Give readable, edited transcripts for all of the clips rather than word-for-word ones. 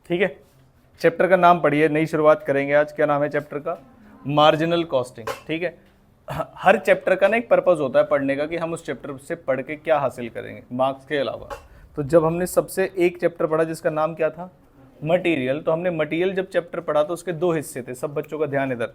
ठीक है, चैप्टर का नाम पढ़िए, नई शुरुआत करेंगे आज। क्या नाम है चैप्टर का? Marginal costing. ठीक है, हर चैप्टर का ना एक पर्पस होता है पढ़ने का कि हम उस चैप्टर से पढ़ के क्या हासिल करेंगे मार्क्स के अलावा। तो जब हमने सबसे एक चैप्टर पढ़ा जिसका नाम क्या था? मटेरियल। तो हमने मटेरियल जब चैप्टर पढ़ा तो उसके दो हिस्से थे, सब बच्चों का ध्यान इधर।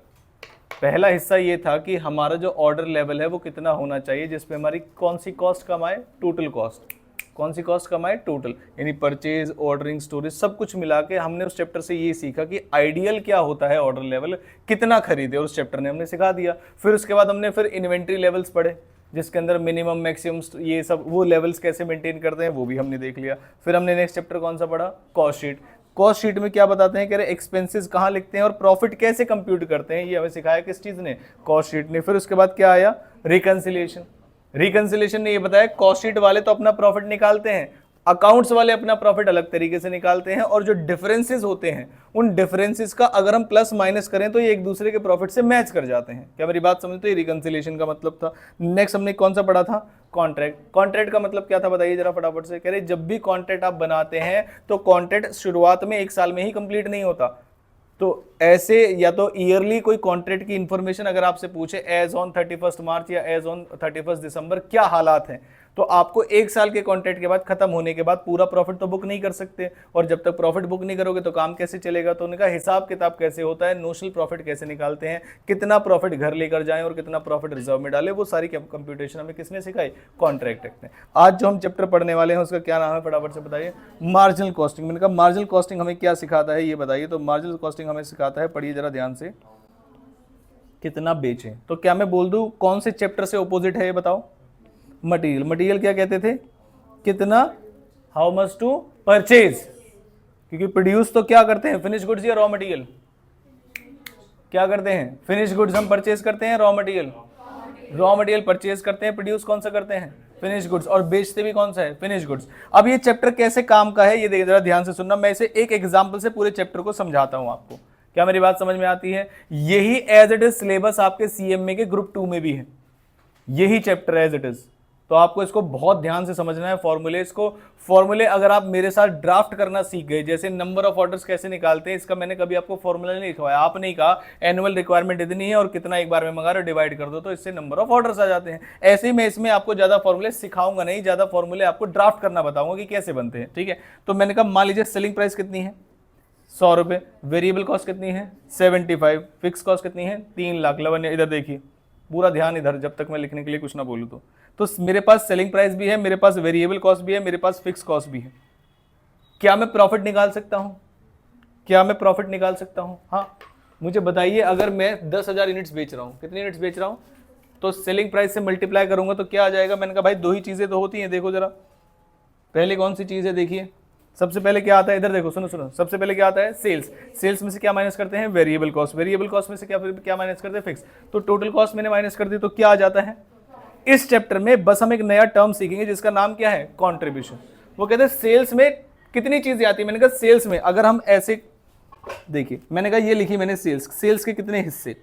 पहला हिस्सा ये था कि हमारा जो ऑर्डर लेवल है वो कितना होना चाहिए जिसपे हमारी कौन सी कॉस्ट कम आए? Total cost. कौन सी कॉस्ट कम आए? टोटल, यानी परचेज, ऑर्डरिंग, स्टोरेज, सब कुछ मिला के हमने उस चैप्टर से ये सीखा कि आइडियल क्या होता है, ऑर्डर लेवल कितना खरीदे, और उस चैप्टर ने हमने सिखा दिया। फिर उसके बाद हमने फिर इन्वेंट्री लेवल्स पढ़े जिसके अंदर मिनिमम, मैक्सिमम, ये सब वो लेवल्स कैसे मेंटेन करते हैं वो भी हमने देख लिया। फिर हमने नेक्स्ट चैप्टर कौन सा पढ़ा? Cost sheet. कॉस्ट शीट में क्या बताते हैं, कह रहे एक्सपेंसेस कहाँ लिखते हैं और प्रॉफिट कैसे कंप्यूट करते हैं, ये हमें सिखाया किस चीज ने? कॉस्ट शीट ने। फिर उसके बाद क्या आया? रिकंसिलिएशन। रिकंसिलिएशन ने ये बताया कॉस्ट शीट वाले तो अपना प्रॉफिट निकालते हैं, अकाउंट्स वाले अपना प्रॉफिट अलग तरीके से निकालते हैं, और जो डिफरेंसेस होते हैं उन डिफरेंसेस का अगर हम प्लस माइनस करें तो ये एक दूसरे के प्रॉफिट से मैच कर जाते हैं। क्या मेरी बात समझते? ये रिकंसिलिएशन का मतलब था। नेक्स्ट हमने कौन सा पढ़ा था? कॉन्ट्रैक्ट। कॉन्ट्रैक्ट का मतलब क्या था बताइए जरा फटाफट से। कह रहे जब भी कॉन्ट्रैक्ट आप बनाते हैं तो कॉन्ट्रैक्ट शुरुआत में एक साल में ही कंप्लीट नहीं होता। तो ऐसे या तो ईयरली कोई कॉन्ट्रैक्ट की इंफॉर्मेशन अगर आपसे पूछे एज ऑन 31 मार्च या एज ऑन 31 दिसंबर क्या हालात हैं, तो आपको एक साल के कॉन्ट्रैक्ट के बाद खत्म होने के बाद पूरा प्रॉफिट तो बुक नहीं कर सकते, और जब तक प्रॉफिट बुक नहीं करोगे तो काम कैसे चलेगा? तो उनका हिसाब किताब कैसे होता है, नोशनल प्रॉफिट कैसे निकालते हैं, कितना प्रॉफिट घर लेकर जाएं और कितना प्रॉफिट रिजर्व में डालें, वो सारी कंप्यूटेशन हमें किसने सिखाई? कॉन्ट्रैक्ट एक्ट ने। आज जो हम चैप्टर पढ़ने वाले हैं उसका क्या नाम है फटाफट से बताइए? Marginal costing. मैंने कहा मार्जिनल कॉस्टिंग हमें क्या सिखाता है ये बताइए। तो मार्जिनल कॉस्टिंग हमें सिखाता है, पढ़िए जरा ध्यान से, कितना बेचें। तो क्या मैं बोल दूं कौन से चैप्टर से ऑपोजिट है ये बताओ? मटेरियल। मटेरियल क्या कहते थे? कितना, हाउ मच टू परचेज, क्योंकि प्रोड्यूस तो क्या करते हैं? फिनिश गुड्स या रॉ मटेरियल? क्या करते हैं? फिनिश गुड्स हम परचेज करते हैं, raw material? Raw material purchase करते हैं, प्रोड्यूस कौन सा करते हैं? फिनिश गुड्स, और बेचते भी कौन सा है? Finish goods. अब ये चैप्टर कैसे काम का है ये देखिए जरा ध्यान से सुनना, मैं इसे एक एग्जांपल से पूरे चैप्टर को समझाता हूं आपको। क्या मेरी बात समझ में आती है? यही एज इट इज सिलेबस आपके सीएमए के ग्रुप 2 में भी है, यही चैप्टर एज इट इज। तो आपको इसको बहुत ध्यान से समझना है। फॉर्मूले फॉर्मूले अगर आप मेरे साथ ड्राफ्ट करना सीख गए, जैसे नंबर ऑफ ऑर्डर्स कैसे निकालते हैं, इसका मैंने कभी आपको फॉर्मूला नहीं लिखवाया। आपने ही कहा एनुअल रिक्वायरमेंट इतनी है और कितना एक बार में मंगा रहे हो, डिवाइड कर दो तो इससे नंबर ऑफ ऑर्डर्स आ जाते हैं। ऐसे ही मैं इसमें आपको ज्यादा फॉर्मूले सिखाऊंगा नहीं, ज्यादा फॉर्मूले आपको ड्राफ्ट करना बताऊंगा कि कैसे बनते हैं। ठीक है, तो मैंने कहा मान लीजिए सेलिंग प्राइस कितनी है? 100 रुपए। वेरिएबल कॉस्ट कितनी है? 75। फिक्स कॉस्ट कितनी है? 3 लाख। लवन इधर देखिए, पूरा ध्यान इधर, जब तक मैं लिखने के लिए कुछ ना बोलूं तो मेरे पास सेलिंग प्राइस भी है, मेरे पास वेरिएबल कॉस्ट भी है, मेरे पास फिक्स कॉस्ट भी है। क्या मैं प्रॉफिट निकाल सकता हूं? क्या मैं प्रॉफिट निकाल सकता हूं? हाँ, मुझे बताइए, अगर मैं 10,000 यूनिट्स बेच रहा हूं, कितनी यूनिट्स बेच रहा हूं, तो सेलिंग प्राइस से मल्टीप्लाई करूंगा तो क्या आ जाएगा? मैंने कहा भाई दो ही चीजें तो होती हैं, देखो जरा, पहले कौन सी चीज है देखिए, सबसे पहले क्या आता है, इधर देखो, सुनो सुनो, सबसे पहले क्या आता है? सेल्स। सेल्स में से क्या माइनस करते हैं? Variable cost. वेरिएबल कॉस्ट में से क्या माइनस करते हैं? फिक्स। तो टोटल कॉस्ट मैंने माइनस कर दी तो क्या आ जाता है? इस चैप्टर में बस हम एक नया टर्म सीखेंगे जिसका नाम क्या है? कंट्रीब्यूशन। वो कहते हैं सेल्स में कितनी चीजें आती है। मैंने कहा सेल्स में अगर हम ऐसे देखिए, मैंने कहा ये लिखी मैंने सेल्स के कितने हिस्से,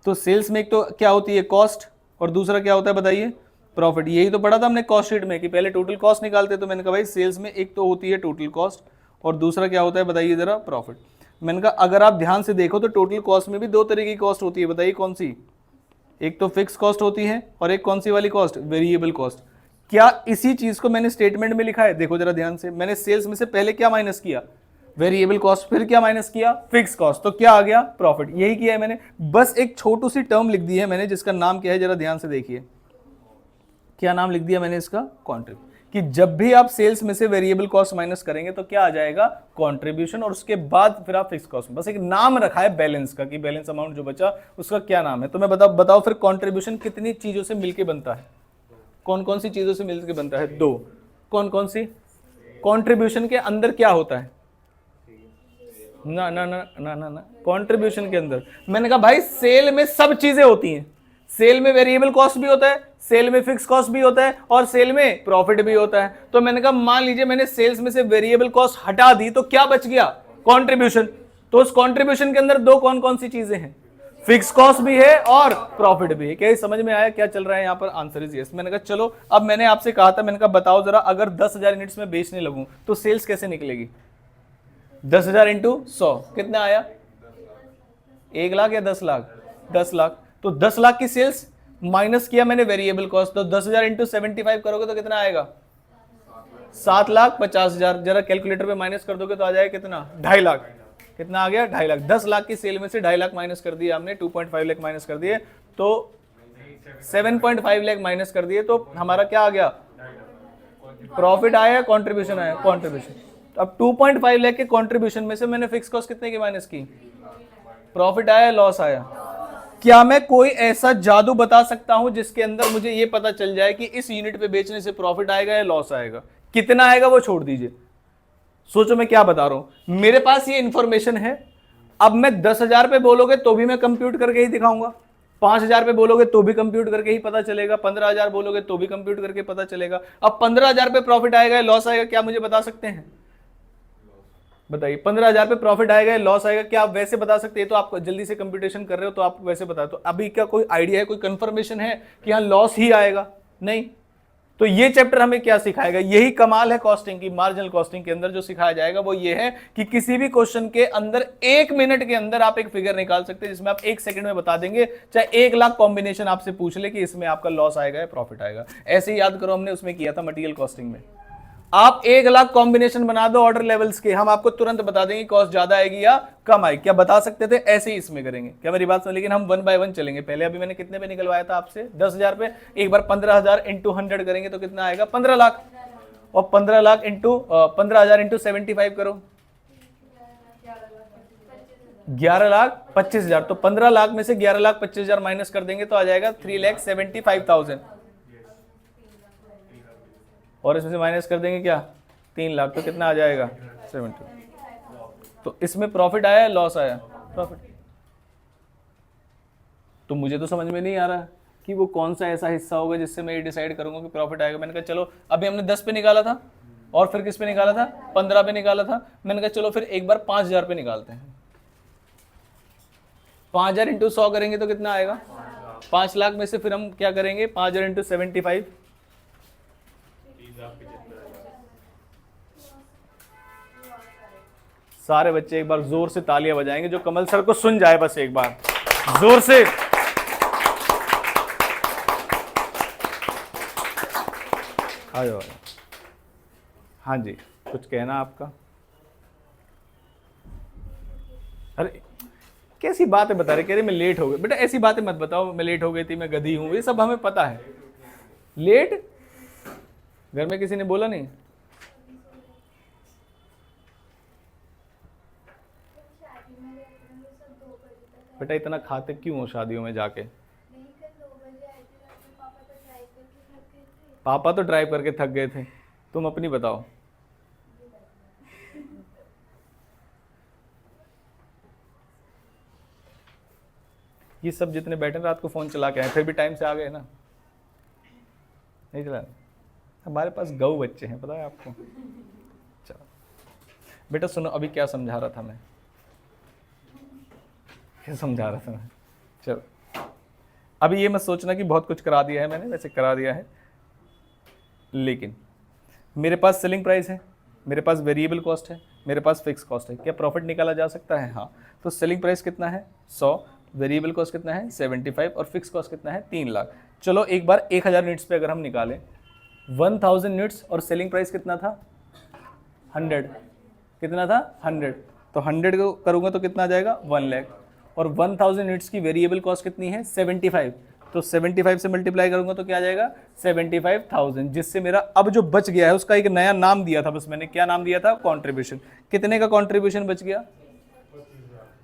तो सेल्स में एक तो क्या होती है? कॉस्ट, और दूसरा क्या होता है बताइए? प्रॉफिट। यही तो पढ़ा था हमने कॉस्ट शीट में कि पहले टोटल कॉस्ट निकालते, तो मैंने कहा भाई सेल्स में एक तो होती है टोटल कॉस्ट और दूसरा क्या होता है बताइए जरा? प्रॉफिट। मैंने कहा अगर आप ध्यान से देखो तो टोटल कॉस्ट में भी दो तरह की कॉस्ट होती है, बताइए कौन सी? एक तो फिक्स कॉस्ट होती है और एक कौन सी वाली कॉस्ट? Variable cost. क्या इसी चीज को मैंने स्टेटमेंट में लिखा है? देखो जरा ध्यान से, मैंने सेल्स में से पहले क्या माइनस किया? Variable cost. फिर क्या माइनस किया? Fix cost. तो क्या आ गया? प्रॉफिट। यही किया है मैंने, बस एक छोटी सी टर्म लिख दी है मैंने जिसका नाम क्या है, जरा ध्यान से देखिए, क्या नाम लिख दिया मैंने इसका? कंट्रीब्यूशन। कि जब भी आप सेल्स में से वेरिएबल कॉस्ट माइनस करेंगे तो क्या आ जाएगा? कंट्रीब्यूशन, और उसके बाद फिर आप फिक्स कॉस्ट। बस एक नाम रखा है बैलेंस का कि बैलेंस अमाउंट जो बचा उसका क्या नाम है। तो मैं बताओ फिर कंट्रीब्यूशन कितनी चीजों से मिलके बनता है? कौन कौन सी चीजों से मिलके बनता है? दो। कौन कौन सी? कंट्रीब्यूशन के अंदर क्या होता है? ना ना ना ना ना ना, कंट्रीब्यूशन के अंदर मैंने कहा भाई सेल में सब चीजें होती हैं। सेल में वेरिएबल कॉस्ट भी होता है, सेल में फिक्स कॉस्ट भी होता है और सेल में प्रॉफिट भी होता है। तो मैंने कहा मान लीजिए मैंने सेल्स में से वेरिएबल कॉस्ट हटा दी तो क्या बच गया? कंट्रीब्यूशन। तो उस कंट्रीब्यूशन के अंदर दो कौन कौन सी चीजें हैं? फिक्स कॉस्ट भी है और प्रॉफिट भी है। क्या समझ में आया क्या चल रहा है यहाँ पर? Answer is yes. मैंने कहा चलो, अब मैंने आपसे कहा था, मैंने कहा बताओ जरा, अगर 10,000 यूनिट्स में बेचने लगूं तो सेल्स कैसे निकलेगी? 10,000 इंटू 100 कितना आया? 1 लाख या 10 लाख? 10 लाख। तो 10 लाख की सेल्स माइनस किया मैंने वेरिएबल कॉस्ट, तो 10,000 इंटू 75 करोगे तो कितना आएगा? 7,50,000। जरा कैलकुलेटर पे माइनस कर दोगे तो आ जाएगा कितना? 2.5 लाख। कितना आ गया? 2.5 लाख। 10 लाख की सेल में से 2.5 लाख माइनस कर दिया हमने, 2.5 लाख माइनस कर दिए, तो 7.5 लाख माइनस कर दिए, तो हमारा क्या आ गया? प्रॉफिट आया, कंट्रीब्यूशन आया? कंट्रीब्यूशन। अब 2.5 लाख के कंट्रीब्यूशन में से मैंने फिक्स कॉस्ट कितने की माइनस की? प्रॉफिट आया, लॉस आया? क्या मैं कोई ऐसा जादू बता सकता हूं जिसके अंदर मुझे यह पता चल जाए कि इस यूनिट पे बेचने से प्रॉफिट आएगा या लॉस आएगा? कितना आएगा वो छोड़ दीजिए, सोचो मैं क्या बता रहा हूं। मेरे पास ये इंफॉर्मेशन है। अब मैं 10,000 पे बोलोगे तो भी मैं कंप्यूट करके ही दिखाऊंगा, 5,000 पे बोलोगे तो भी कंप्यूट करके ही पता चलेगा, 15,000 बोलोगे तो भी कंप्यूट करके पता चलेगा। अब 15,000 पे प्रॉफिट आएगा या लॉस आएगा, क्या मुझे बता सकते हैं? बताइए, 15,000 पे प्रॉफिट आएगा या लॉस आएगा, क्या आप वैसे बता सकते हैं? तो आप जल्दी से कंप्यूटेशन कर रहे हो तो आप वैसे बता। तो अभी क्या कोई आइडिया है, कोई कंफर्मेशन है कि हाँ लॉस ही आएगा? नहीं। तो ये चैप्टर हमें क्या सिखाएगा? यही कमाल है कॉस्टिंग की। मार्जिनल कॉस्टिंग के अंदर जो सिखाया जाएगा वो ये है कि किसी भी क्वेश्चन के अंदर 1 मिनट के अंदर आप एक फिगर निकाल सकते हैं जिसमें आप 1 सेकंड में बता देंगे, चाहे 1 लाख कॉम्बिनेशन आपसे पूछ ले कि इसमें आपका लॉस आएगा या प्रॉफिट आएगा। ऐसे ही याद करो, हमने उसमें किया था मटेरियल कॉस्टिंग में। आप 1 लाख कॉम्बिनेशन बना दो ऑर्डर लेवल्स के, हम आपको तुरंत बता देंगे कॉस्ट ज्यादा आएगी या कम आएगी। क्या बता सकते थे? ऐसे ही इसमें करेंगे। क्या मेरी बात सुन? लेकिन हम 1 बाय 1 चलेंगे। पहले अभी मैंने कितने पे निकलवाया था आपसे? 10,000 पे। एक बार 15,000 इंटू 100 करेंगे तो कितना आएगा? 15 लाख। और 15 लाख इंटू 15,000 इंटू 75 करो, 11,25,000। तो 15 लाख में से 11,25,000 माइनस कर देंगे तो आ जाएगा 3,75,000। और इसमें से माइनस कर देंगे क्या? 3 लाख। तो कितना आ जाएगा? 70। तो इसमें प्रॉफिट आया या लॉस आया? प्रॉफिट। तो मुझे तो समझ में नहीं आ रहा कि वो कौन सा ऐसा हिस्सा होगा जिससे मैं ये डिसाइड करूंगा कि प्रॉफिट आएगा। मैंने कहा चलो, अभी हमने 10 पे निकाला था और फिर किस पे निकाला था? 15 पे निकाला था। मैंने कहा चलो फिर एक बार 5,000 पे निकालते हैं। 5,000 इंटू 100 करेंगे तो कितना आएगा? 5 लाख में से फिर हम क्या करेंगे? 5,000 इंटू 75। सारे बच्चे एक बार जोर से तालियां बजाएंगे, जो कमल सर को सुन जाए बस एक बार जोर से। आ जाओ। हाँ जी, कुछ कहना आपका? अरे कैसी बातें बता रहे? कह रहे मैं लेट हो गई। बेटा ऐसी बातें मत बताओ, मैं लेट हो गई थी, मैं गधी हूं, ये सब हमें पता है। लेट घर में किसी ने बोला नहीं? बेटा इतना खाते क्यों हो शादियों में जाके? पापा तो ड्राइव करके थक गए थे, तुम अपनी बताओ। ये सब जितने बैठे रात को फोन चला के आए, फिर भी टाइम से आ गए ना? नहीं चला? हमारे पास गौ बच्चे हैं, पता है आपको। चलो बेटा सुनो, अभी क्या समझा रहा था मैं? क्या समझा रहा था मैं? चलो अभी ये मत सोचना कि बहुत कुछ करा दिया है मैंने, वैसे करा दिया है। लेकिन मेरे पास सेलिंग प्राइस है, मेरे पास वेरिएबल कॉस्ट है, मेरे पास फिक्स कॉस्ट है। क्या प्रॉफिट निकाला जा सकता है? हाँ। तो सेलिंग प्राइस कितना है? 100, वेरिएबल कॉस्ट कितना है? 75 और फिक्स कॉस्ट कितना है? 3 लाख। चलो एक बार 1,000 यूनिट्स पे अगर हम निकालें, 1,000 यूनिट्स और सेलिंग प्राइस कितना था? 100। कितना था? 100। तो 100 को करूँगा तो कितना आ जाएगा? 1 लाख। और 1,000 यूनिट्स की वेरिएबल कॉस्ट कितनी है? 75। तो 75 से मल्टीप्लाई करूंगा तो क्या आ जाएगा? 75,000। जिससे मेरा अब जो बच गया है उसका एक नया नाम दिया था, बस मैंने क्या नाम दिया था? कंट्रीब्यूशन। कितने का कंट्रीब्यूशन बच गया?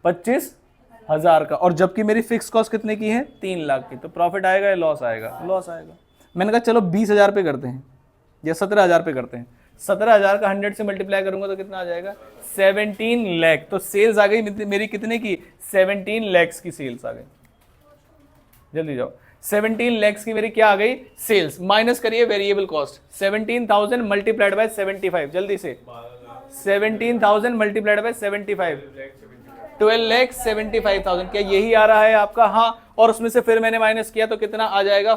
25,000 का। और जबकि मेरी फिक्स कॉस्ट कितने की है? 3 लाख की। तो प्रॉफिट आएगा या लॉस आएगा? लॉस आएगा। मैंने कहा चलो 20,000 पे करते हैं या 17,000 पे करते हैं। 17,000 का 100 से मल्टीप्लाई करूंगा तो कितना आ जाएगा? 17 लाख। तो सेल्स आ गई मेरी कितने की? 17 लाख की सेल्स आ गई। जल्दी जाओ। 17 लाख की मेरी क्या आ गई? सेल्स। माइनस करिए वेरिएबल कॉस्ट। 17,000 multiplied by 75। जल्दी से 17,000 मल्टीप्लाइड बाय 75, 12,75,000। क्या यही आ रहा है आपका? हाँ। और उसमें से फिर मैंने माइनस किया तो कितना आ जाएगा?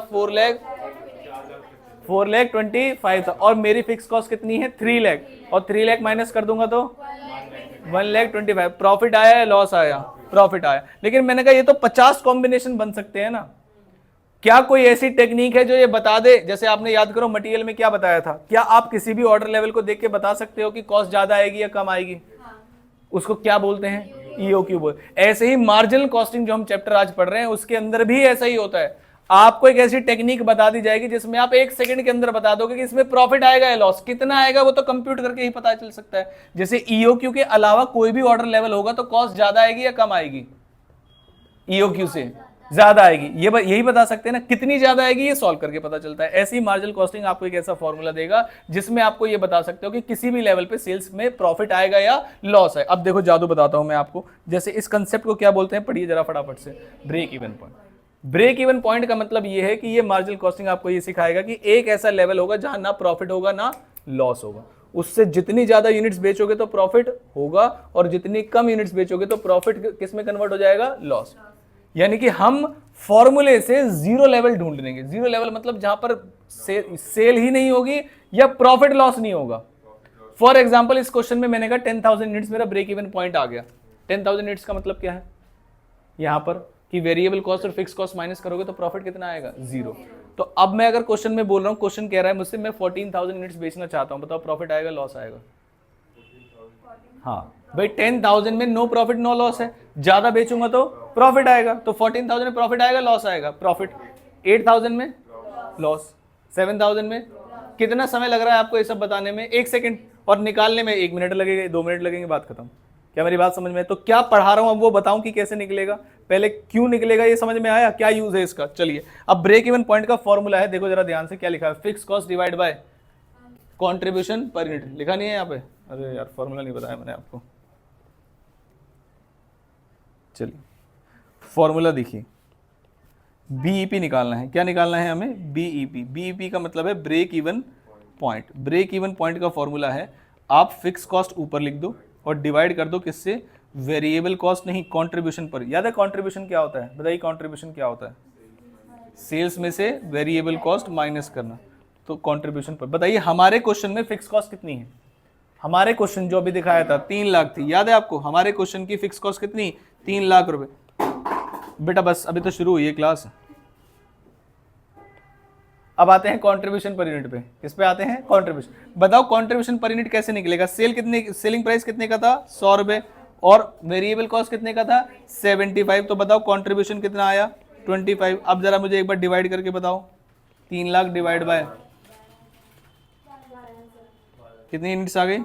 4,25,000। और मेरी फिक्स कॉस्ट कितनी है? 3 लाख। और 3 लाख माइनस कर दूंगा तो 1,25,000 प्रॉफिट आया या लॉस आया? प्रॉफिट आया। लेकिन मैंने कहा ये तो 50 कॉम्बिनेशन बन सकते हैं ना, क्या कोई ऐसी टेक्निक है जो ये बता दे, जैसे आपने याद करो मटेरियल में क्या बताया था, क्या आप किसी भी ऑर्डर लेवल को देख के बता सकते हो कि कॉस्ट ज्यादा आएगी या कम आएगी? उसको क्या बोलते हैं? ईओक्यू बोल। ऐसे ही मार्जिनल कॉस्टिंग जो हम चैप्टर आज पढ़ रहे हैं उसके अंदर भी ऐसा ही होता है। आपको एक ऐसी टेक्निक बता दी जाएगी जिसमें आप 1 सेकंड के अंदर बता दोगे कि इसमें प्रॉफिट आएगा या लॉस, कितना आएगा वो तो कंप्यूट करके ही पता चल सकता है। जैसे ईओक्यू के अलावा कोई भी ऑर्डर लेवल होगा तो कॉस्ट ज्यादा आएगी या कम आएगी? ईओक्यू से ज्यादा आएगी। ये यही बता सकते हैं ना, कितनी ज्यादा आएगी ये सॉल्व करके पता चलता है। ऐसी मार्जिनल कॉस्टिंग आपको एक ऐसा फॉर्मूला देगा जिसमें आपको ये बता सकते हो कि किसी भी लेवल पे सेल्स में प्रॉफिट आएगा या लॉस है। अब देखो जादू बताता हूं मैं आपको, जैसे इस कंसेप्ट को क्या बोलते हैं, पढ़िए जरा फटाफट से, break even point. Break even point का मतलब ये है कि ये मार्जिनल कॉस्टिंग आपको ये सिखाएगा कि एक ऐसा लेवल होगा जहां ना प्रॉफिट होगा ना लॉस होगा। उससे जितनी ज्यादा यूनिट्स बेचोगे तो प्रॉफिट होगा और जितनी कम यूनिट्स बेचोगे तो प्रॉफिट किस में कन्वर्ट हो जाएगा? लॉस। यानी कि हम फॉर्मूले से जीरो लेवल ढूंढ लेंगे। जीरो लेवल मतलब जहां पर सेल ही नहीं होगी या प्रॉफिट लॉस नहीं होगा। फॉर एग्जांपल इस क्वेश्चन में मैंने कहा 10,000 यूनिट्स मेरा ब्रेक इवन पॉइंट आ गया। 10,000 यूनिट्स का मतलब क्या है यहां पर कि वेरिएबल कॉस्ट और फिक्स कॉस्ट माइनस करोगे तो प्रॉफिट कितना आएगा? 0। तो अब मैं अगर क्वेश्चन में बोल रहा हूं, क्वेश्चन कह रहा है मुझसे मैं 14,000 यूनिट्स बेचना चाहता हूं, बताओ प्रॉफिट आएगा लॉस आएगा? हाँ भाई 10,000 में नो प्रॉफिट नो लॉस है, ज्यादा बेचूंगा तो प्रॉफिट आएगा। तो 14,000 में प्रॉफिट आएगा लॉस आएगा? प्रॉफिट। 8,000 में लॉस, 7,000 में कितना समय लग रहा है आपको ये सब बताने में? 1 सेकंड, और निकालने में 1 मिनट लगेगा, 2 मिनट लगेंगे, बात खत्म। क्या मेरी बात समझ में है? तो क्या पढ़ा रहा हूं अब वो बताऊं कि कैसे निकलेगा, पहले क्यों निकलेगा ये समझ में आया, क्या यूज है इसका? चलिए अब ब्रेक इवन पॉइंट का फॉर्मूला है, देखो जरा ध्यान से क्या लिखा है, fix cost divide by contribution per unit. लिखा नहीं है यहाँ पे? अरे यार फॉर्मूला नहीं बताया मैंने आपको। चलिए फॉर्मूला देखिए, बीईपी निकालना है। क्या निकालना है हमें? बीईपी। बीईपी का मतलब है break even point. Break even point का फॉर्मूला है, आप फिक्स कॉस्ट ऊपर लिख दो और डिवाइड कर दो किससे? वेरिएबल कॉस्ट नहीं, कंट्रीब्यूशन पर। याद है कंट्रीब्यूशन क्या होता है? बताइए कंट्रीब्यूशन क्या होता है? सेल्स में से वेरिएबल कॉस्ट माइनस करना, तो कंट्रीब्यूशन पर। बताइए हमारे क्वेश्चन में फिक्स कॉस्ट कितनी है? हमारे क्वेश्चन जो अभी दिखाया था 3 लाख थी, याद है आपको? हमारे क्वेश्चन की फिक्स कॉस्ट कितनी? 3 लाख रुपए। बेटा बस अभी तो शुरू हुई है क्लास। अब आते हैं कंट्रीब्यूशन पर यूनिट पे। किस पे आते हैं? कंट्रीब्यूशन। बताओ कंट्रीब्यूशन पर यूनिट कैसे निकलेगा? सेल कितने, सेलिंग प्राइस कितने का था? 100 रुपए, और वेरिएबल कॉस्ट कितने का था? 75। तो बताओ कंट्रीब्यूशन कितना आया? 25। अब जरा मुझे एक बार डिवाइड करके बताओ, 3 लाख डिवाइड बाय कितनी यूनिट्स आ गई?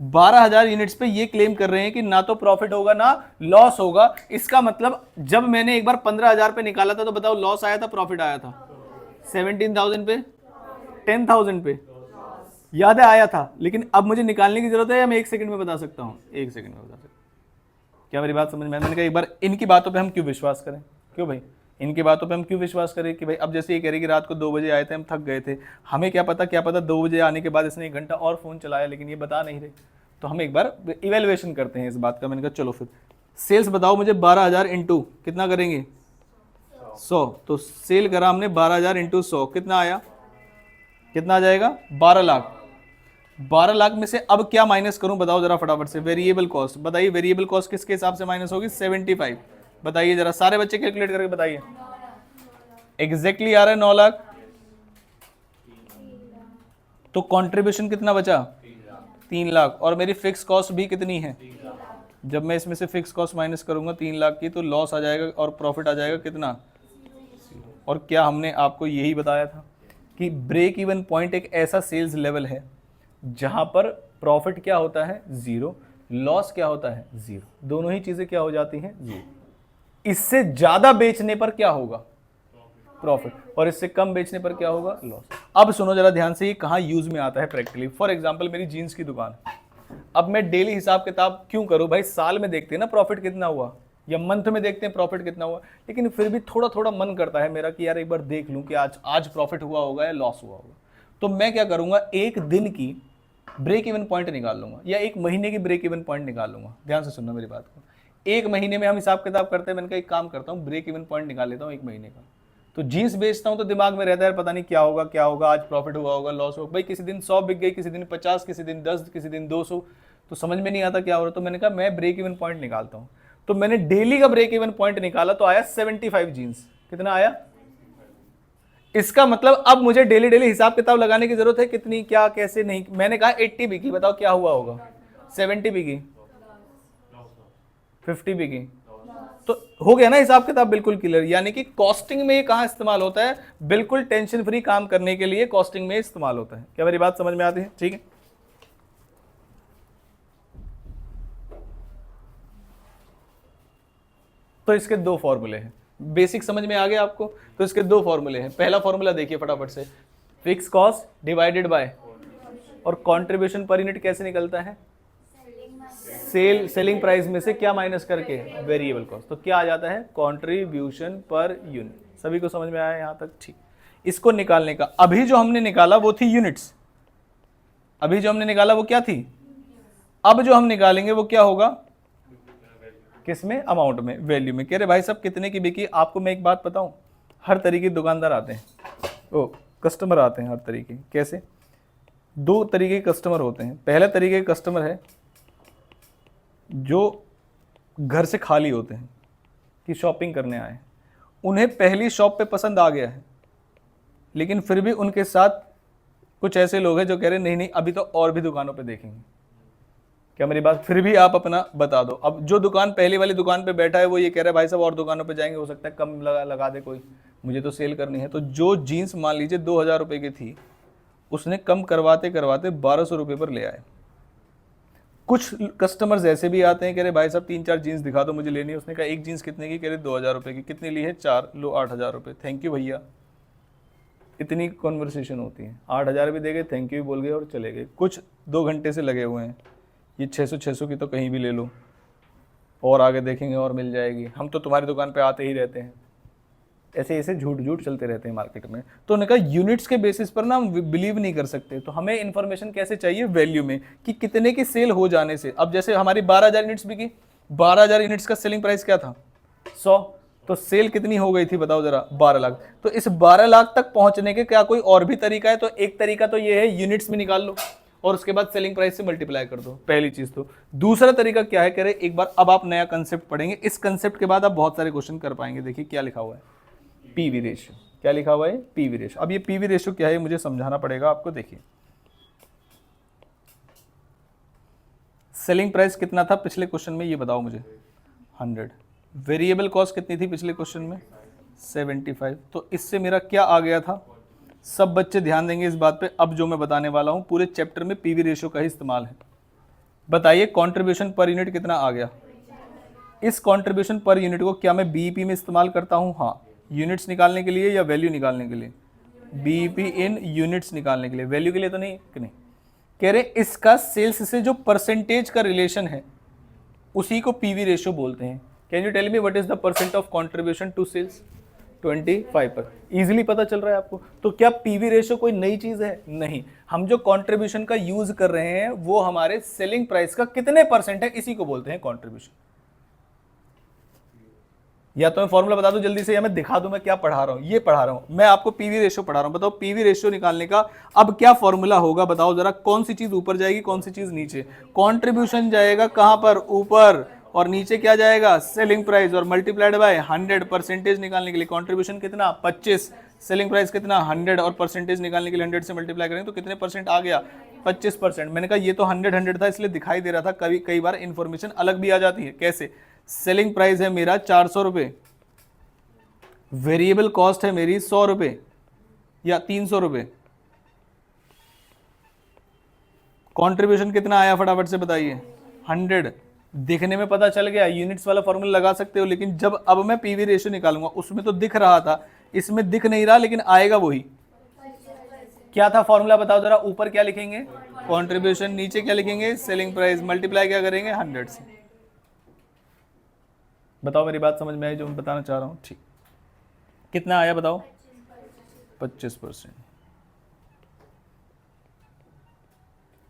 12,000 यूनिट्स पे ये क्लेम कर रहे हैं कि ना तो प्रॉफिट होगा ना लॉस होगा। इसका मतलब जब मैंने एक बार 15,000 पे निकाला था तो बताओ लॉस आया था प्रॉफिट आया था? 17,000 पे, 10,000 पे, याद है आया था। लेकिन अब मुझे निकालने की जरूरत है या मैं 1 सेकंड में बता सकता हूँ? 1 सेकंड में बता सकता हूँ। क्या मेरी बात समझ में? मैंने कहा एक बार इनकी बातों पे हम क्यों विश्वास करें? क्यों भाई इनकी बातों पे हम क्यों विश्वास करें कि भाई अब जैसे ये कह रही कि रात को 2 बजे आए थे, हम थक गए थे, हमें क्या पता 2 बजे आने के बाद इसने 1 घंटा और फ़ोन चलाया लेकिन ये बता नहीं रहे। तो हम एक बार इवेल्युएशन करते हैं इस बात का। मैंने कहा चलो फिर सेल्स बताओ मुझे, 12,000 इंटू कितना करेंगे? 100। तो सेल करा हमने 12,000 इंटू 100, कितना आया? कितना आ जाएगा? 12 लाख। 12 लाख में से अब क्या माइनस करूं बताओ जरा फटाफट से? Variable cost. बताइए वेरिएबल कॉस्ट किसके हिसाब से माइनस होगी? 75। बताइए जरा सारे बच्चे कैलकुलेट करके बताइए। एग्जैक्टली आ रहा है 9 लाख। तो कंट्रीब्यूशन कितना बचा? 3 लाख। और मेरी फिक्स कॉस्ट भी कितनी है? जब मैं इसमें से फिक्स कॉस्ट माइनस करूंगा 3 लाख की तो लॉस आ जाएगा और प्रॉफिट आ जाएगा कितना? और क्या हमने आपको यही बताया था कि ब्रेक इवन पॉइंट एक ऐसा सेल्स लेवल है जहां पर प्रॉफिट क्या होता है? 0, लॉस क्या होता है? 0। दोनों ही चीजें क्या हो जाती हैं? 0। इससे ज्यादा बेचने पर क्या होगा? प्रॉफिट। और इससे कम बेचने पर क्या होगा? लॉस। अब सुनो जरा ध्यान से, ये कहाँ यूज में आता है प्रैक्टिकली। फॉर एग्जांपल मेरी जीन्स की दुकान, अब मैं डेली हिसाब किताब क्यों करूं भाई? साल में देखते हैं ना प्रॉफिट कितना हुआ, या मंथ में देखते हैं प्रॉफिट कितना हुआ, लेकिन फिर भी थोड़ा थोड़ा मन करता है मेरा कि यार एक बार देख लूं कि आज प्रॉफिट हुआ होगा या लॉस हुआ होगा। तो मैं क्या करूंगा, एक दिन की ब्रेक इवन पॉइंट निकाल लूंगा या एक महीने की ब्रेक इवन पॉइंट निकाल लूंगा। ध्यान से सुनना मेरी बात को। एक महीने में हम हिसाब किताब करते हैं, मैंने कहा एक काम करता हूँ ब्रेक इवन पॉइंट निकाल लेता हूँ 1 महीने का। तो जीन्स बेचता हूँ तो दिमाग में रहता है पता नहीं क्या होगा, आज प्रॉफिट हुआ होगा, लॉस होगा। भाई किसी दिन 100 बिक गई, किसी दिन 50, किसी दिन 10, किसी दिन 200। तो समझ में नहीं आता क्या हो रहा है, तो मैंने कहा मैं ब्रेक इवन पॉइंट निकालता हूँ। तो मैंने डेली का ब्रेक इवन पॉइंट निकाला तो आया 75 जीन्स। कितना आया? इसका मतलब अब मुझे डेली डेली हिसाब किताब लगाने की जरूरत है, कितनी क्या कैसे नहीं। मैंने कहा 80 बिकी, बताओ क्या हुआ होगा? 70 बिकी, 50 बिकी, तो हो गया ना हिसाब किताब बिल्कुल क्लियर। यानी कि कॉस्टिंग में ये कहां इस्तेमाल होता है? बिल्कुल टेंशन फ्री काम करने के लिए कॉस्टिंग में इस्तेमाल होता है। क्या मेरी बात समझ में आती है? ठीक है, तो इसके दो फॉर्मूले हैं, बेसिक समझ में आ गया आपको? तो इसके दो फॉर्मूले हैं। पहला फॉर्मूला देखिए फटाफट से, फिक्स कॉस्ट डिवाइडेड बाय, और कंट्रीब्यूशन पर यूनिट कैसे निकलता है? सेलिंग प्राइस में से क्या माइनस करके? Variable cost. तो क्या आ जाता है? Contribution per unit. सभी को समझ में आया यहां तक? ठीक। इसको निकालने का, अभी जो हमने निकाला वो थी यूनिट्स, अभी जो हमने निकाला वो क्या थी? अब जो हम निकालेंगे वो क्या होगा? किसमें? अमाउंट में, वैल्यू में। कह रहे भाई साहब कितने की बिकी? आपको मैं एक बात बताऊं, हर तरीके के दुकानदार आते हैं, ओ कस्टमर आते हैं हर तरीके। कैसे? दो तरीके के कस्टमर होते हैं। पहला तरीके के कस्टमर है जो घर से खाली होते हैं कि शॉपिंग करने आए, उन्हें पहली शॉप पे पसंद आ गया है, लेकिन फिर भी उनके साथ कुछ ऐसे लोग हैं जो कह रहे हैं नहीं नहीं अभी तो और भी दुकानों पे देखेंगे। क्या मेरी बात? फिर भी आप अपना बता दो। अब जो दुकान पहली वाली दुकान पे बैठा है वो ये कह रहा है भाई साहब और दुकानों पे जाएंगे, हो सकता है कम लगा दे कोई, मुझे तो सेल करनी है। तो जो जीन्स मान लीजिए 2000 रुपये की थी, उसने कम करवाते करवाते 1200 रुपये पर ले आए। कुछ कस्टमर्स ऐसे भी आते हैं, कह रहे भाई साहब 3-4 जीन्स दिखा दो मुझे लेनी है। उसने कहा एक जीन्स कितने की? कह रहे 2000 रुपये की। कितनी ली है? 4। लो 8000 रुपये, थैंक यू भैया। इतनी कॉन्वर्सेशन होती है, 8000 भी दे गए, थैंक यू बोल गए और चले गए। कुछ 2 घंटे से लगे हुए हैं, ये 600 की तो कहीं भी ले लो, और आगे देखेंगे और मिल जाएगी, हम तो तुम्हारी दुकान पे आते ही रहते हैं। ऐसे ऐसे झूठ झूठ चलते रहते हैं मार्केट में। तो उन्होंने कहा यूनिट्स के बेसिस पर ना हम बिलीव नहीं कर सकते, तो हमें इन्फॉर्मेशन कैसे चाहिए? वैल्यू में, कि कितने की सेल हो जाने से। अब जैसे हमारी 12000 यूनिट्स बिकी, 12000 यूनिट्स का सेलिंग प्राइस क्या था? 100, तो सेल कितनी हो गई थी बताओ जरा? 12 लाख। तो इस 12 लाख तक पहुंचने के क्या कोई और भी तरीका है? तो एक तरीका तो ये है, यूनिट्स में निकाल लो और उसके बाद सेलिंग प्राइस से मल्टीप्लाई कर दो, पहली चीज। तो दूसरा तरीका क्या है? कह रहे एक बार अब आप नया कंसेप्ट पढ़ेंगे, इस कंसेप्ट के बाद आप बहुत सारे क्वेश्चन कर पाएंगे। देखिए क्या लिखा हुआ है, पीवी रेशियो। क्या लिखा हुआ है? PV ratio. अब ये पीवी रेशियो क्या है मुझे समझाना पड़ेगा आपको। देखिए सेलिंग प्राइस कितना था पिछले क्वेश्चन में, ये बताओ मुझे? 100। वेरिएबल कॉस्ट कितनी थी पिछले क्वेश्चन में? 75। तो इससे मेरा क्या आ गया था? सब बच्चे ध्यान देंगे इस बात पे, अब जो मैं बताने वाला हूं पूरे चैप्टर में पीवी रेशियो का ही इस्तेमाल है। बताइए कंट्रीब्यूशन पर यूनिट कितना आ गया? इस कंट्रीब्यूशन पर यूनिट को क्या मैं बीईपी में इस्तेमाल करता हूं? हाँ, यूनिट्स निकालने के लिए या वैल्यू निकालने के लिए? बीईपी इन यूनिट्स निकालने के लिए, वैल्यू के लिए तो नहीं। कि नहीं, कह रहे इसका सेल्स से जो परसेंटेज का रिलेशन है उसी को पीवी रेशियो बोलते हैं। Can you tell me what is the percent of contribution to sales? 25 पर। इजीली पता चल रहा है आपको। तो क्या पीवी रेशियो कोई नई चीज है? नहीं, हम जो कंट्रीब्यूशन का यूज कर रहे हैं वो हमारे सेलिंग प्राइस का कितने परसेंट है, इसी को बोलते हैं कंट्रीब्यूशन। या तो मैं फॉर्मूला बता दूं जल्दी से, या मैं दिखा दूं मैं क्या पढ़ा रहा हूं। ये पढ़ा रहा हूं मैं आपको, पीवी रेशियो पढ़ा रहा हूं। बताओ पीवी रेशियो निकालने का अब क्या फॉर्मूला होगा? बताओ जरा, कौन सी चीज ऊपर जाएगी, कौन सी चीज नीचे? कंट्रीब्यूशन जाएगा कहां पर? ऊपर, और नीचे क्या जाएगा? सेलिंग प्राइस, और मल्टीप्लाइड बाय 100। परसेंटेज निकालने के लिए कंट्रीब्यूशन कितना? 25, सेलिंग प्राइस कितना? 100, और परसेंटेज निकालने के लिए 100 से मल्टीप्लाई करेंगे तो कितने परसेंट आ गया? 25%। मैंने कहा ये तो 100 था इसलिए दिखाई दे रहा था, कई बार इंफॉर्मेशन अलग भी आ जाती है। कैसे? सेलिंग प्राइस है मेरा 400 रुपये, वेरिएबल कॉस्ट है मेरी 100 रुपये या 300 रुपये, कंट्रीब्यूशन कितना आया फटाफट से बताइए? 100। दिखने में पता चल गया, यूनिट्स वाला फॉर्मूला लगा सकते हो, लेकिन जब अब मैं पीवी रेशियो निकालूंगा उसमें तो दिख रहा था, इसमें दिख नहीं रहा, लेकिन आएगा वही। क्या था फॉर्मूला बताओ जरा? ऊपर क्या लिखेंगे? कंट्रीब्यूशन, नीचे क्या लिखेंगे? सेलिंग प्राइस, मल्टीप्लाई क्या करेंगे? 100 से। बताओ मेरी बात समझ में आई जो मैं बताना चाह रहा हूँ? ठीक, कितना आया बताओ? 25%।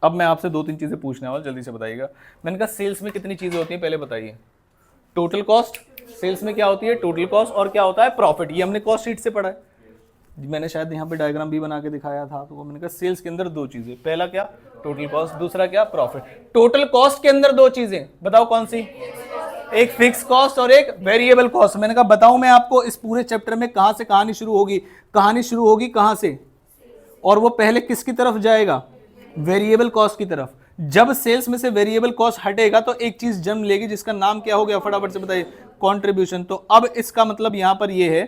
अब मैं आपसे 2-3 चीजें पूछने वाला, जल्दी से बताइएगा। मैंने कहा सेल्स में कितनी चीजें होती हैं पहले बताइए? टोटल कॉस्ट, सेल्स में क्या होती है? टोटल कॉस्ट, और क्या होता है? प्रॉफिट। ये हमने कॉस्ट शीट से पढ़ा है। मैंने शायद यहाँ पे डायग्राम भी बना के दिखाया था, तो वो मैंने कहा सेल्स के अंदर दो चीजें, पहला क्या टोटल कॉस्ट, दूसरा क्या प्रॉफिट। टोटल कॉस्ट के अंदर दो चीजें बताओ कौन सी, एक फिक्स कॉस्ट और एक वेरिएबल कॉस्ट। मैंने कहा बताऊं मैं आपको इस पूरे चैप्टर में कहां से कहानी शुरू होगी, कहानी शुरू होगी कहां से, और वो पहले किसकी तरफ जाएगा, वेरिएबल कॉस्ट की तरफ। जब सेल्स में से वेरिएबल कॉस्ट हटेगा तो एक चीज जन्म लेगी जिसका नाम क्या हो गया, फटाफट से बताइए, कंट्रीब्यूशन। तो अब इसका मतलब यहां पर यह है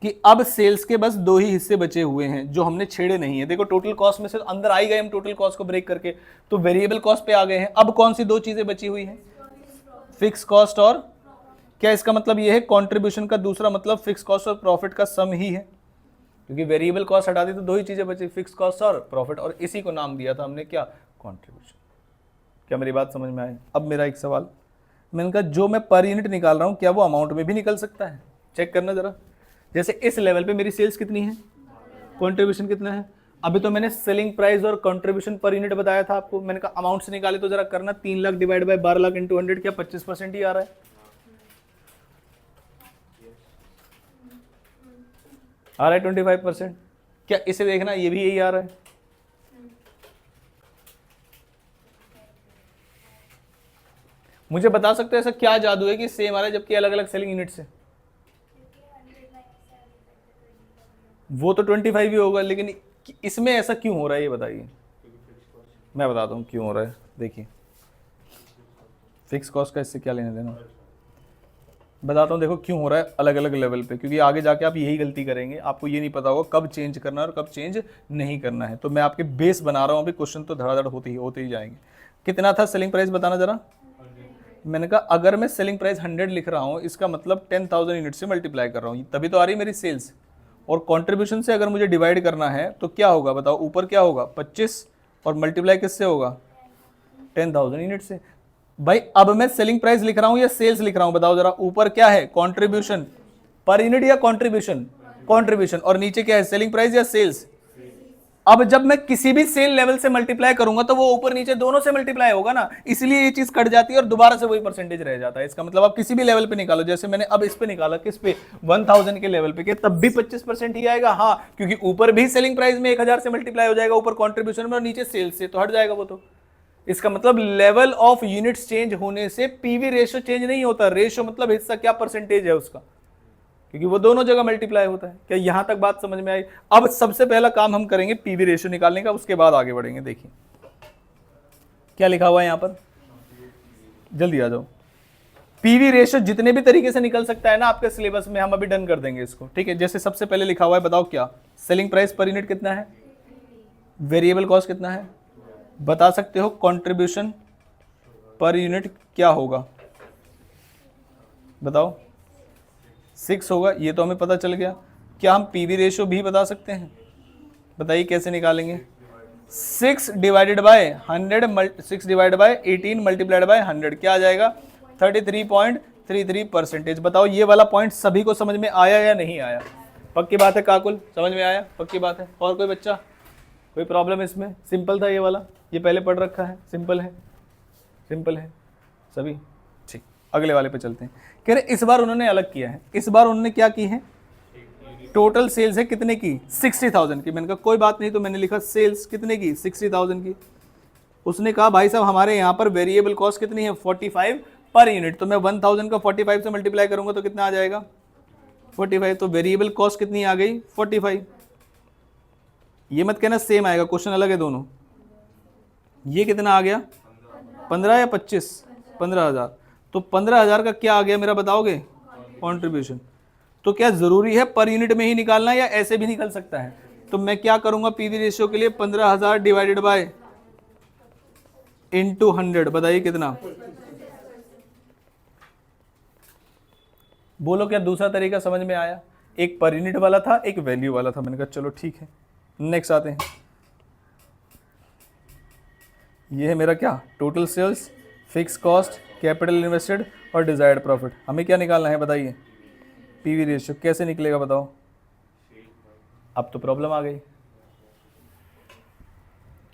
कि अब सेल्स के बस दो ही हिस्से बचे हुए हैं जो हमने छेड़े नहीं है। देखो टोटल कॉस्ट में से अंदर आई गए हम टोटल कॉस्ट को ब्रेक करके, तो वेरिएबल कॉस्ट पे आ गए हैं। अब कौन सी दो चीजें बची हुई हैं, फिक्स कॉस्ट और क्या, इसका मतलब यह है कंट्रीब्यूशन का दूसरा मतलब फिक्स कॉस्ट और प्रॉफिट का सम ही है, क्योंकि वेरिएबल कॉस्ट हटा दी तो दो ही चीजें बची, फिक्स कॉस्ट और प्रॉफिट, और इसी को नाम दिया था हमने क्या, कंट्रीब्यूशन। क्या मेरी बात समझ में आई? अब मेरा एक सवाल, मैंने कहा जो मैं पर यूनिट निकाल रहा हूं क्या वो अमाउंट में भी निकल सकता है, चेक करना जरा। जैसे इस लेवल पे मेरी सेल्स कितनी है, कंट्रीब्यूशन कितना है, अभी तो मैंने सेलिंग प्राइस और कंट्रीब्यूशन पर यूनिट बताया था आपको, मैंने कहा अमाउंट से निकाले तो जरा करना, 3 lakh divide by 12 lakh into 100, क्या 25% ही आ रहा है, आ रहा है 25%। क्या इसे देखना, ये भी यही आ रहा है। मुझे बता सकते हो ऐसा क्या जादू है कि सेम आ रहा है जबकि अलग अलग सेलिंग यूनिट्स है? वो तो 25 ही होगा, लेकिन इसमें ऐसा क्यों हो रहा है ये बताइए। मैं बताता हूँ क्यों हो रहा है। देखिए फिक्स कॉस्ट का इससे क्या लेना देना, बताता हूँ। देखो क्यों हो रहा है अलग अलग लेवल पे, क्योंकि आगे जाके आप यही गलती करेंगे, आपको ये नहीं पता होगा कब चेंज करना है और कब चेंज नहीं करना है। तो मैं आपके बेस बना रहा हूँ, अभी क्वेश्चन तो धड़ाधड़ होते ही जाएंगे। कितना था सेलिंग प्राइस बताना जरा। मैंने कहा अगर मैं सेलिंग प्राइस 100 लिख रहा हूँ, इसका मतलब 10,000 यूनिट से मल्टीप्लाई कर रहा हूँ, तभी तो आ रही मेरी सेल्स। और कंट्रीब्यूशन से अगर मुझे डिवाइड करना है तो क्या होगा बताओ, ऊपर क्या होगा 25 और मल्टीप्लाई किससे होगा 10,000 यूनिट से। भाई अब मैं सेलिंग प्राइस लिख रहा हूं या सेल्स लिख रहा हूं बताओ जरा, ऊपर क्या है कंट्रीब्यूशन पर यूनिट या कंट्रीब्यूशन, कंट्रीब्यूशन, और नीचे क्या है सेलिंग प्राइस या सेल्स। अब जब मैं किसी भी सेल लेवल से मल्टीप्लाई करूंगा तो वो ऊपर नीचे दोनों से मल्टीप्लाई होगा ना, इसलिए ये चीज कट जाती है और दोबारा से वही परसेंटेज रह जाता है। इसका मतलब आप किसी भी लेवल पे निकालो, जैसे मैंने अब इस पे निकाला, किस पे 1000 के लेवल पे, तब भी 25% ही आएगा। हाँ, क्योंकि ऊपर भी सेलिंग प्राइस में 1000 से मल्टीप्लाई हो जाएगा, ऊपर कॉन्ट्रीब्यूशन में, और नीचे सेल्स से, तो हट जाएगा वो। तो इसका मतलब लेवल ऑफ यूनिट्स चेंज होने से पीवी रेशियो चेंज नहीं होता। रेशियो मतलब हिस्सा क्या परसेंटेज है उसका, क्योंकि वो दोनों जगह मल्टीप्लाई होता है। क्या यहां तक बात समझ में आई? अब सबसे पहला काम हम करेंगे पीवी रेशियो निकालने का, उसके बाद आगे बढ़ेंगे। देखिए क्या लिखा हुआ है यहां पर, जल्दी आ जाओ। पीवी रेशियो जितने भी तरीके से निकल सकता है ना आपके सिलेबस में, हम अभी डन कर देंगे इसको, ठीक है। जैसे सबसे पहले लिखा हुआ है, बताओ क्या, सेलिंग प्राइस पर यूनिट कितना है, वेरिएबल कॉस्ट कितना है, बता सकते हो कंट्रीब्यूशन पर यूनिट क्या होगा, बताओ 6 होगा, ये तो हमें पता चल गया। क्या हम पीवी रेशियो भी बता सकते हैं, बताइए कैसे निकालेंगे। 6 divided by 100, 6 divide by 18 multiplied by 100, क्या आ जाएगा 33.33%। बताओ ये वाला पॉइंट सभी को समझ में आया या नहीं आया? पक्की बात है काकुल, समझ में आया? पक्की बात है। और कोई बच्चा, कोई प्रॉब्लम इसमें? सिंपल था ये वाला, ये पहले पढ़ रखा है, सिंपल है, सिंपल है सभी, ठीक। अगले वाले पे चलते हैं। कह रहे इस बार उन्होंने अलग किया है। इस बार उन्होंने क्या की है, टोटल सेल्स है कितने की, 60,000 की। मैंने कहा कोई बात नहीं, तो मैंने लिखा सेल्स कितने की, 60,000 की। उसने कहा भाई साहब हमारे यहाँ पर वेरिएबल कॉस्ट कितनी है, 45 पर यूनिट। तो मैं 1000 का 45 से मल्टीप्लाई करूंगा तो कितना आ जाएगा 45। तो वेरिएबल कॉस्ट कितनी आ गई 45। ये मत कहना सेम आएगा, क्वेश्चन अलग है दोनों। ये कितना आ गया 15 या 25, 15,000। तो 15,000 का क्या आ गया मेरा, बताओगे कंट्रीब्यूशन। तो क्या जरूरी है पर यूनिट में ही निकालना या ऐसे भी निकल सकता है? तो मैं क्या करूंगा पीवी रेशियो के लिए, 15,000 डिवाइडेड बाय इंटू 100, बताइए कितना। बोलो क्या दूसरा तरीका समझ में आया? एक पर यूनिट वाला था, एक वैल्यू वाला था। मैंने कहा चलो ठीक है, नेक्स्ट आते हैं। ये है मेरा क्या, total sales, fix cost, capital invested और डिजायर्ड प्रॉफिट। हमें क्या निकालना है बताइए, पीवी रेशियो। कैसे निकलेगा बताओ? अब तो प्रॉब्लम आ गई,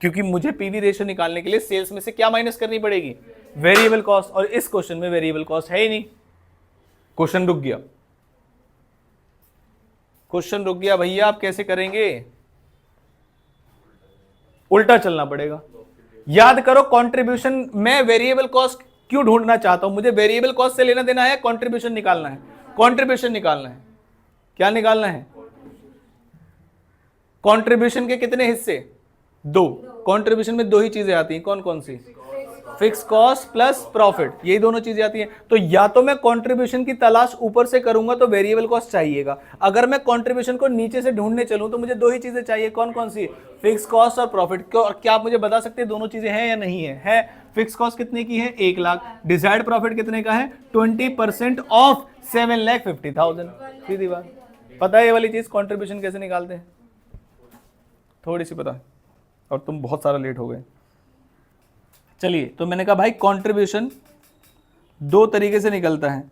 क्योंकि मुझे पीवी रेशियो निकालने के लिए सेल्स में से क्या माइनस करनी पड़ेगी, वेरिएबल कॉस्ट। और इस क्वेश्चन में वेरिएबल कॉस्ट है ही नहीं, क्वेश्चन रुक गया। क्वेश्चन रुक गया भैया, आप कैसे करेंगे? उल्टा चलना पड़ेगा। याद करो कंट्रीब्यूशन, मैं वेरिएबल कॉस्ट क्यों ढूंढना चाहता हूं? मुझे वेरिएबल कॉस्ट से लेना देना है, कंट्रीब्यूशन निकालना है। कंट्रीब्यूशन निकालना है। क्या निकालना है? कंट्रीब्यूशन के कितने हिस्से? दो। कंट्रीब्यूशन में दो ही चीजें आती हैं, कौन कौन सी? फिक्स कॉस्ट प्लस प्रॉफिट, यही दोनों चीजें आती हैं। तो या तो मैं कंट्रीब्यूशन की तलाश ऊपर से करूंगा तो वेरिएबल कॉस्ट चाहिएगा, अगर मैं कंट्रीब्यूशन को नीचे से ढूंढने चलूं तो मुझे दो ही चीजें चाहिए, कौन कौन सी? फिक्स कॉस्ट और प्रॉफिट। क्या आप मुझे बता सकते हैं दोनों चीजें हैं या नहीं है? फिक्स कॉस्ट कितने की है? 1 लाख। डिजायर्ड प्रॉफिट कितने का है? 20% ऑफ 7,50,000। सीधी बात। पता है ये वाली चीज कंट्रीब्यूशन कैसे निकालते हैं? थोड़ी सी पता है, और तुम बहुत सारा लेट हो गए। चलिए, तो मैंने कहा भाई कंट्रीब्यूशन दो तरीके से निकलता है,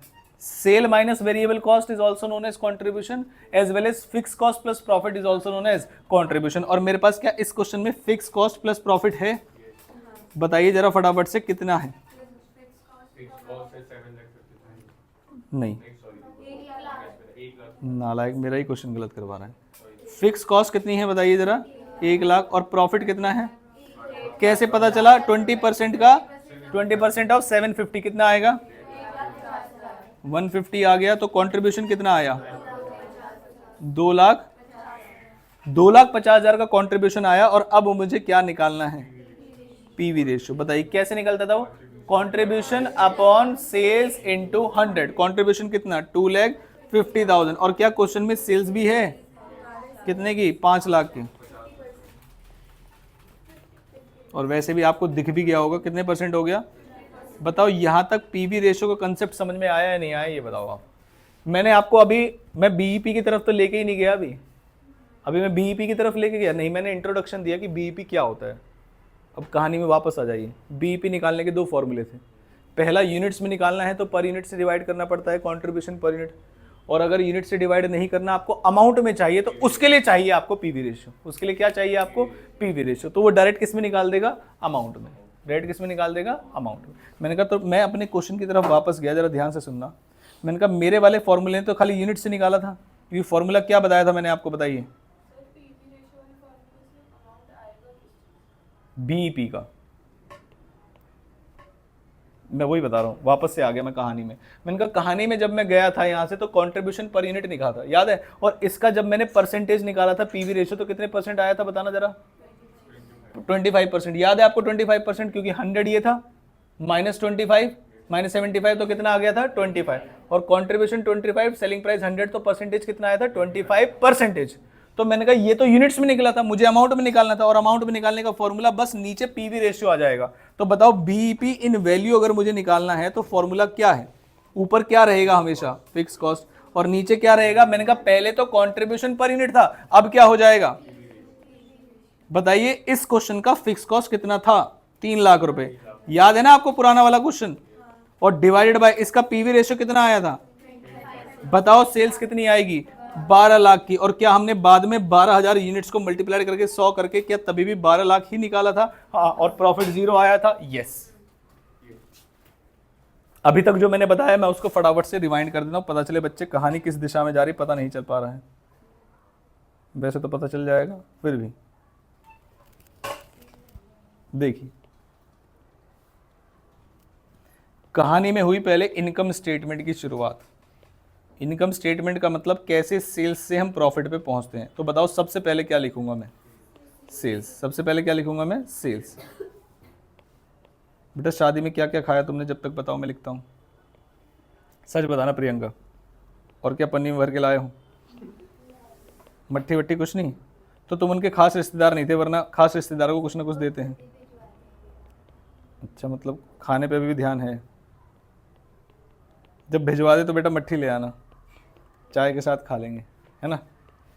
sale minus variable cost is also known as contribution, as well as fix cost plus profit is also known as contribution. और मेरे पास क्या इस क्वेश्चन में फिक्स कॉस्ट प्लस प्रॉफिट है? बताइए जरा फटाफट से, कितना है? नहीं, नालायक, मेरा ही क्वेश्चन गलत करवा रहा है। फिक्स कॉस्ट कितनी है बताइए जरा? 1 लाख। और प्रॉफिट कितना है? कैसे पता चला? 20% का 20% ऑफ 750 कितना आएगा? 150 आ गया। तो कंट्रीब्यूशन कितना आया? 2,50,000 का कंट्रीब्यूशन आया। और अब मुझे क्या निकालना है? PV ratio. बताइए कैसे निकलता था वो? Contribution upon sales into 100। Contribution कितना? 2,50,000। और क्या क्वेश्चन में सेल्स भी है? कितने की? 5 लाख की। और वैसे भी आपको दिख भी गया होगा कितने परसेंट हो गया। बताओ यहां तक पीवी रेशियो का कंसेप्ट समझ में आया या नहीं आया, ये बताओ आप। मैंने आपको मैं बीईपी की तरफ तो लेके ही नहीं गया। अभी मैं बीईपी की तरफ लेके गया नहीं, मैंने इंट्रोडक्शन दिया कि बीईपी क्या होता है। अब कहानी में वापस आ जाइए। बीईपी निकालने के दो फॉर्मूले थे। पहला, यूनिट्स में निकालना है तो पर यूनिट से डिवाइड करना पड़ता है कंट्रीब्यूशन पर यूनिट। और अगर यूनिट से डिवाइड नहीं करना, आपको अमाउंट में चाहिए, तो उसके लिए चाहिए आपको पीवी रेशियो। उसके लिए क्या चाहिए आपको? PV ratio. तो वो डायरेक्ट किस में निकाल देगा? अमाउंट में। डायरेक्ट किस में निकाल देगा? अमाउंट में। मैंने कहा तो मैं अपने क्वेश्चन की तरफ वापस गया, जरा ध्यान से सुनना। मैंने कहा मेरे वाले फॉर्मूले ने तो खाली यूनिट से निकाला था। ये फॉर्मूला क्या बताया था मैंने आपको? बताइए। बीईपी का मैं वही बता रहा हूँ, वापस से आ गया मैं कहानी में। मैंने कहा कहानी में जब मैं गया था यहाँ से तो कंट्रीब्यूशन पर यूनिट निकाला था, याद है? और इसका जब मैंने परसेंटेज निकाला था पीवी रेशियो, तो कितने परसेंट आया था बताना जरा? 25%। याद है आपको 25%? क्योंकि 100 ये था, -25 -75 तो कितना आ गया था? 25। और कंट्रीब्यूशन 25, सेलिंग प्राइस 100, तो परसेंटेज कितना आया था? 25%। तो मैंने कहा ये तो यूनिट्स में निकला था, मुझे अमाउंट में निकालना था। और अमाउंट में निकालने का फॉर्मूला बस नीचे पीवी रेशियो आ जाएगा। तो बताओ बीईपी इन वैल्यू अगर मुझे निकालना है तो फॉर्मूला क्या है? ऊपर क्या रहेगा हमेशा? Fix cost. और नीचे क्या रहेगा? मैंने कहा पहले तो कंट्रीब्यूशन पर यूनिट था, अब क्या हो जाएगा? बताइए इस क्वेश्चन का फिक्स कॉस्ट कितना था? 3 लाख रुपए। याद है ना आपको पुराना वाला क्वेश्चन? और डिवाइडेड बाय इसका पीवी रेशियो कितना आया था? बताओ सेल्स कितनी आएगी? 12 लाख की। और क्या हमने बाद में 12,000 यूनिट्स को मल्टीप्लाई करके 100 करके क्या तभी भी 12 लाख ही निकाला था? हाँ। और प्रॉफिट 0 आया था। यस। अभी तक जो मैंने बताया मैं उसको फटाफट से रिवाइंड कर देता हूं, पता चले बच्चे कहानी किस दिशा में जा रही पता नहीं चल पा रहा है। वैसे तो पता चल जाएगा, फिर भी देखिए कहानी में हुई पहले इनकम स्टेटमेंट की शुरुआत। इनकम स्टेटमेंट का मतलब कैसे सेल्स से हम प्रॉफिट पे पहुंचते हैं। तो बताओ सबसे पहले क्या लिखूंगा मैं? सेल्स। सबसे पहले क्या लिखूंगा मैं? सेल्स। बेटा शादी में क्या क्या खाया तुमने जब तक बताओ, मैं लिखता हूं। सच बताना प्रियंका। और क्या पन्नी में भर के लाए हो? मट्ठी वट्टी कुछ नहीं? तो तुम उनके खास रिश्तेदार नहीं थे, वरना खास रिश्तेदारों को कुछ ना कुछ देते हैं। अच्छा, मतलब खाने पे भी ध्यान है। जब भिजवा दे तो बेटा मट्ठी ले आना, चाय के साथ खा लेंगे, है ना?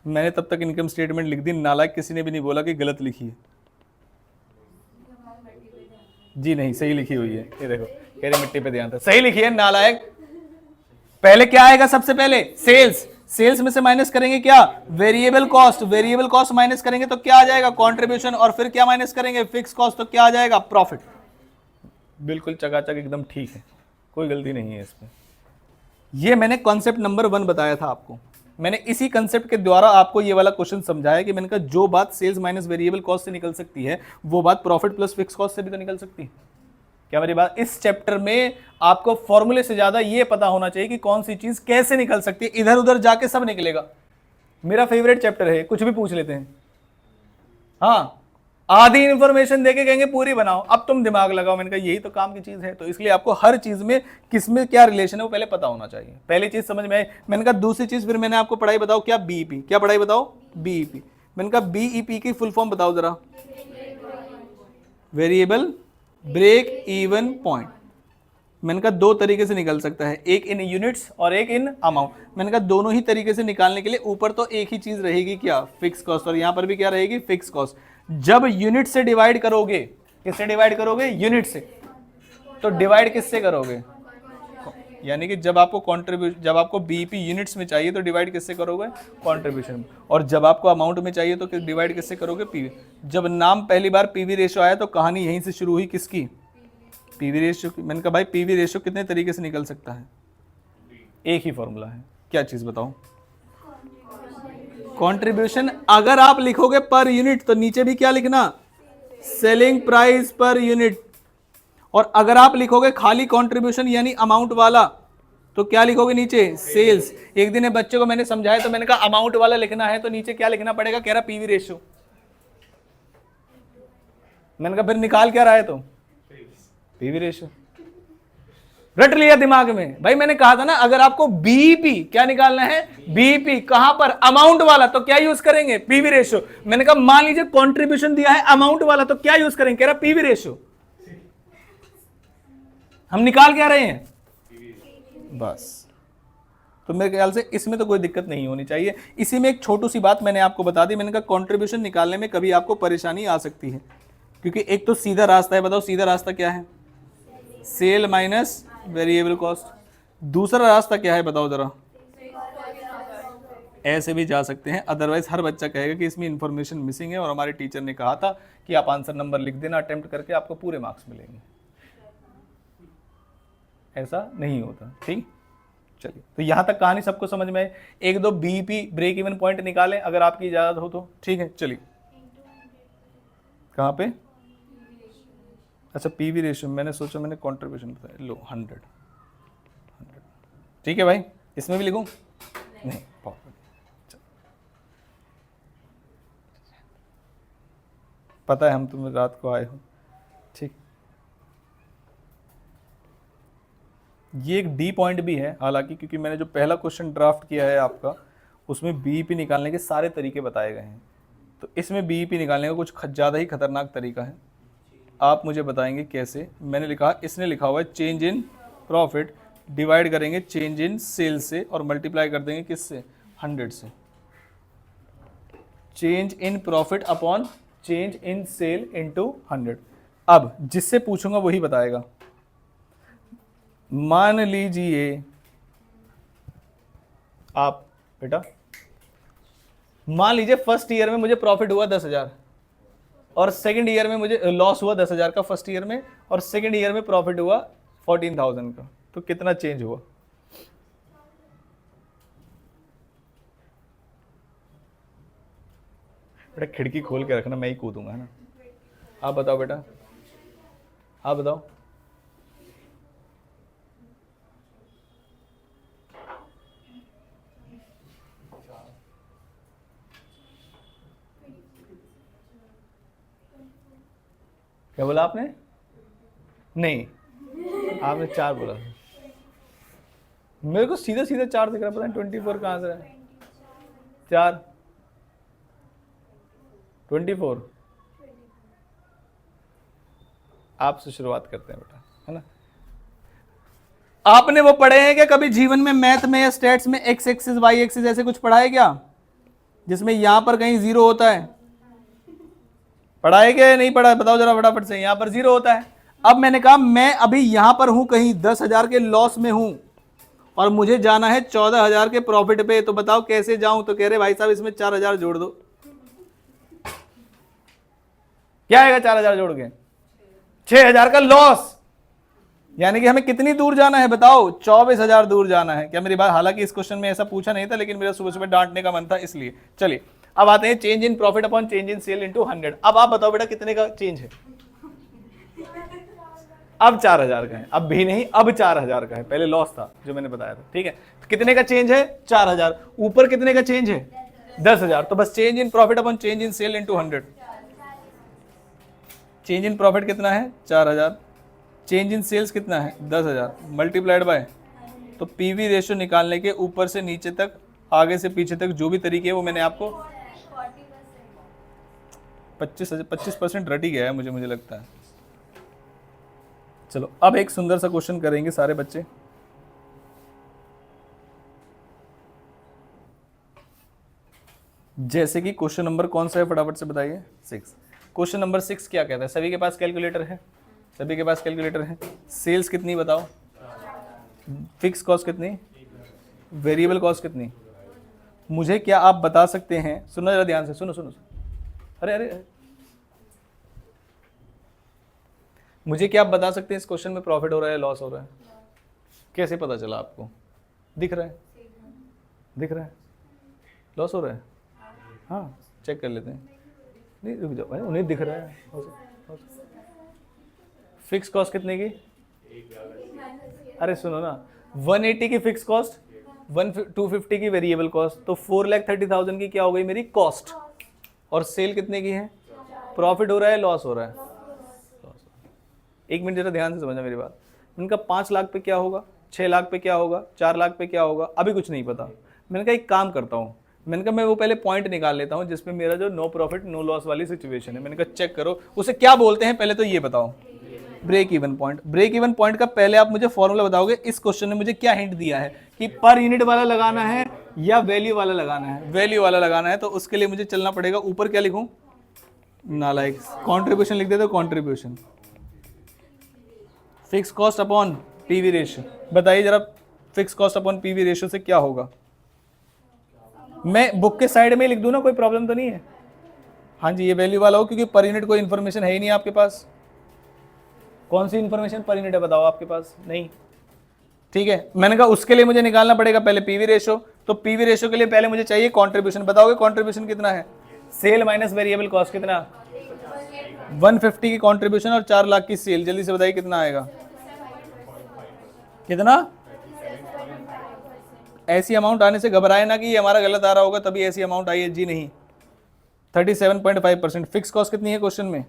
मैंने तब तक इनकम स्टेटमेंट लिख दी, नालायक किसी ने भी नहीं बोला कि गलत लिखी है। जी नहीं, सही लिखी हुई है। ये देखो कह रहे मिट्टी पे ध्यान था, सही लिखी है नालायक। पहले क्या आएगा? सबसे पहले सेल्स। सेल्स में से माइनस करेंगे क्या? Variable cost. Variable cost minus करेंगे तो क्या आ जाएगा? कंट्रीब्यूशन। और फिर क्या माइनस करेंगे? Fix cost. तो क्या आ जाएगा? प्रॉफिट। बिल्कुल चकाचक एकदम ठीक है, कोई गलती नहीं है इसमें। ये मैंने कॉन्सेप्ट नंबर 1 बताया था आपको। मैंने इसी कंसेप्ट के द्वारा आपको ये वाला क्वेश्चन समझाया कि मैंने कहा जो बात सेल्स माइनस वेरिएबल कॉस्ट से निकल सकती है वो बात प्रॉफिट प्लस फिक्स कॉस्ट से भी तो निकल सकती है। क्या मेरी बात? इस चैप्टर में आपको फॉर्मूले से ज्यादा ये पता होना चाहिए कि कौन सी चीज कैसे निकल सकती है। इधर उधर जाके सब निकलेगा। मेरा फेवरेट चैप्टर है, कुछ भी पूछ लेते हैं, हाँ आधी इंफॉर्मेशन देके कहेंगे पूरी बनाओ, अब तुम दिमाग लगाओ। मैंने कहा यही तो काम की चीज है। तो इसलिए आपको हर चीज में किस में क्या रिलेशन है वो पहले पता होना चाहिए। पहली चीज समझ में आई। मैंने कहा दूसरी चीज फिर मैंने आपको पढ़ाई बताओ क्या, बीईपी। क्या पढ़ाई बताओ? बीईपी। मैंने कहा बीईपी की फुल फॉर्म बताओ जरा। Variable break even point. मैंने कहा दो तरीके से निकल सकता है, एक इन यूनिट्स और एक इन अमाउंट। मैंने कहा दोनों ही तरीके से निकालने के लिए ऊपर तो एक ही चीज रहेगी क्या, फिक्स कॉस्ट, और यहां पर भी क्या रहेगी, फिक्स कॉस्ट। जब यूनिट से डिवाइड करोगे, किससे डिवाइड करोगे? यूनिट से। तो डिवाइड किससे करोगे? यानी कि जब आपको कंट्रीब्यूशन, जब आपको बीईपी यूनिट्स में चाहिए तो डिवाइड किससे करोगे? कंट्रीब्यूशन में। और जब आपको अमाउंट में चाहिए तो डिवाइड किससे करोगे? पीवी। जब नाम पहली बार पीवी रेशियो आया तो कहानी यहीं से शुरू हुई, किसकी? पीवी रेशियो की। मैंने कहा भाई पीवी रेशियो कितने तरीके से निकल सकता है? एक ही फॉर्मूला है। क्या चीज बताओ? कंट्रीब्यूशन। अगर आप लिखोगे पर यूनिट तो नीचे भी क्या लिखना? Selling price per unit. और अगर आप लिखोगे खाली कंट्रीब्यूशन यानी अमाउंट वाला तो क्या लिखोगे नीचे? सेल्स। एक दिन बच्चे को मैंने समझाया तो मैंने कहा अमाउंट वाला लिखना है तो नीचे क्या लिखना पड़ेगा? कह रहा पीवी रेशियो। मैंने कहा फिर निकाल क्या रहा है? तो पीवी रेशियो। रट लिया दिमाग में। भाई मैंने कहा था ना अगर आपको बीईपी क्या निकालना है? बीईपी कहां पर? अमाउंट वाला, तो क्या यूज करेंगे? PV ratio. मैंने कहा मान लीजिए कंट्रीब्यूशन दिया है अमाउंट वाला तो क्या यूज करेंगे? कह रहा पीवी रेशियो। हम निकाल क्या रहे हैं? बस। तो मेरे ख्याल से इसमें तो कोई दिक्कत नहीं होनी चाहिए। इसी में एक छोटी सी बात मैंने आपको बता दी। मैंने कहा कंट्रीब्यूशन निकालने में कभी आपको परेशानी आ सकती है क्योंकि एक तो सीधा रास्ता है, बताओ सीधा रास्ता क्या है? Sale minus variable cost. दूसरा रास्ता क्या है बताओ जरा? ऐसे भी जा सकते हैं, अदरवाइज हर बच्चा कहेगा कि इसमें इंफॉर्मेशन मिसिंग है और हमारे टीचर ने कहा था कि आप आंसर नंबर लिख देना अटेम्प्ट करके, आपको पूरे मार्क्स मिलेंगे। ऐसा नहीं होता। ठीक, चलिए तो यहां तक कहानी सबको समझ में आए। एक दो बीईपी ब्रेक इवन पॉइंट निकालें अगर आपकी इजाजत हो तो। ठीक है, चलिए कहां पे? अच्छा पीवी रेशियो। मैंने सोचा मैंने कंट्रीब्यूशन बताया। लो 100। ठीक है भाई, इसमें भी लिखूं? नहीं, बहुत पता है हम तुम रात को आए हो। ठीक, ये एक डी पॉइंट भी है हालांकि, क्योंकि मैंने जो पहला क्वेश्चन ड्राफ्ट किया है आपका उसमें बीईपी निकालने के सारे तरीके बताए गए हैं। तो इसमें बीईपी निकालने का कुछ ज़्यादा ही खतरनाक तरीका है। आप मुझे बताएंगे कैसे? मैंने लिखा, इसने लिखा हुआ है चेंज इन प्रॉफिट, डिवाइड करेंगे चेंज इन सेल से और मल्टीप्लाई कर देंगे किससे? 100 से। Change in profit upon change in sale into 100। अब जिससे पूछूंगा वही बताएगा। मान लीजिए आप बेटा, मान लीजिए फर्स्ट ईयर में मुझे प्रॉफिट हुआ 10,000 और सेकंड ईयर में मुझे लॉस हुआ 10,000 का फर्स्ट ईयर में, और सेकंड ईयर में प्रॉफिट हुआ 14,000 का। तो कितना चेंज हुआ? बेटा खिड़की खोल के रखना, मैं ही कूदूंगा, है ना? आप बताओ बेटा, आप बताओ। क्या बोला आपने? नहीं, आपने 4 बोला। मेरे को सीधा सीधा 4 दिख रहा, पता नहीं 24 कहाँ से है? 4 24। आपसे शुरुआत करते हैं बेटा, है ना? आपने वो पढ़े हैं क्या कभी जीवन में, मैथ में या स्टैट्स में, एक्स एक्सिस वाई एक्सिस ऐसे कुछ पढ़ा है क्या, जिसमें यहां पर कहीं 0 होता है? पढ़ा है क्या? नहीं पढ़ा? बताओ जरा फटाफट से। यहां पर 0 होता है। अब मैंने कहा मैं अभी यहां पर हूं, कहीं 10,000 के लॉस में हूं और मुझे जाना है 14,000 के प्रॉफिट पे, तो बताओ कैसे जाऊं? तो कह रहे भाई साहब इसमें 4,000 जोड़ दो। क्या आएगा 4,000 जोड़ के? 6,000 का लॉस। यानी कि हमें कितनी दूर जाना है बताओ, 24,000 दूर जाना है। क्या मेरी बात, हालांकि इस क्वेश्चन में ऐसा पूछा नहीं था, लेकिन मेरा सुबह सुबह डांटने का मन था इसलिए। चलिए अब आते हैं change in profit upon change in sale into 100। अब आप बताओ बेटा कितने का चेंज है। अब 4,000 का है, अब भी नहीं, अब 4,000 का है, पहले लॉस था जो मैंने बताया था, ठीक है। तो कितने का चेंज है, 4,000। ऊपर कितने का चेंज है, 10,000। तो बस change in profit upon change in sale into 100। Change in profit कितना है, 4,000। चेंज इन सेल्स कितना है, 10,000 मल्टीप्लाइड बाय, तो पीवी रेशियो निकालने के ऊपर से नीचे तक, आगे से पीछे तक जो भी तरीके है वो मैंने आपको 25% रट ही गया है मुझे लगता है। चलो अब एक सुंदर सा क्वेश्चन करेंगे सारे बच्चे। जैसे कि क्वेश्चन नंबर कौन सा है, फटाफट से बताइए, 6। क्वेश्चन नंबर 6 क्या कहता है, सभी के पास कैलकुलेटर है, सभी के पास कैलकुलेटर है। सेल्स कितनी बताओ, फिक्स कॉस्ट कितनी, वेरिएबल कॉस्ट कितनी। मुझे क्या आप बता सकते हैं, सुनो जरा ध्यान से, सुनो सुनो, अरे अरे अरे। मुझे क्या आप बता सकते हैं इस क्वेश्चन में प्रॉफिट हो रहा है लॉस हो रहा है, कैसे पता चला आपको, दिख रहा है, दिख रहा है लॉस हो रहा है, हाँ चेक कर लेते हैं। नहीं रुक जाओ भाई, उन्हें दिख रहा है। फिक्स कॉस्ट कितने की, अरे सुनो ना, 180 की फिक्स कॉस्ट, 250 की वेरिएबल कॉस्ट, तो 4,30,000 की क्या हो गई मेरी कॉस्ट। और सेल कितने की है, प्रॉफिट हो रहा है लॉस हो रहा है, एक मिनट जरा ध्यान से समझना मेरी बात। उनका 5 लाख पे क्या होगा, 6 लाख पे क्या होगा, 4 लाख पे क्या होगा, अभी कुछ नहीं पता। मैंने कहा एक काम करता हूँ, मैंने कहा मैं वो पहले पॉइंट निकाल लेता हूँ जिसमें मेरा जो नो प्रॉफिट नो लॉस वाली सिचुएशन है। मैंने कहा चेक करो उसे क्या बोलते हैं, पहले तो ये बताओ, break even point. Break even point का पहले आप मुझे फॉर्मूला बताओगे। इस क्वेश्चन ने मुझे क्या हिंट दिया है कि पर यूनिट वाला लगाना है या वैल्यू वाला लगाना है, वैल्यू वाला लगाना है। तो उसके लिए मुझे चलना पड़ेगा, ऊपर क्या लिखूं, नालायक, कॉन्ट्रीब्यूशन लिख देते, contribution, fix cost upon PV ratio. बताइए जरा fix cost upon PV ratio से क्या होगा। मैं बुक के साइड में लिख दूं ना, कोई प्रॉब्लम तो नहीं है। हाँ जी, ये वैल्यू वाला हो, क्योंकि पर यूनिट कोई इन्फॉर्मेशन है ही नहीं आपके पास। कौन सी इन्फॉर्मेशन पर यूनिट है बताओ आपके पास, नहीं, ठीक है। मैंने कहा उसके लिए मुझे निकालना पड़ेगा पहले पीवी रेशियो। तो पीवी रेशियो के लिए पहले मुझे चाहिए कंट्रीब्यूशन। बताओगे कंट्रीब्यूशन कितना है, सेल माइनस वेरिएबल कॉस्ट कितना, 150 की कंट्रीब्यूशन और 4 लाख की सेल। जल्दी से बताइए कितना आएगा, कितना। ऐसी अमाउंट आने से घबराए ना कि ये हमारा गलत आ रहा होगा तभी ऐसी अमाउंट आई है, जी नहीं। 37.5%। फिक्स कॉस्ट कितनी है क्वेश्चन में,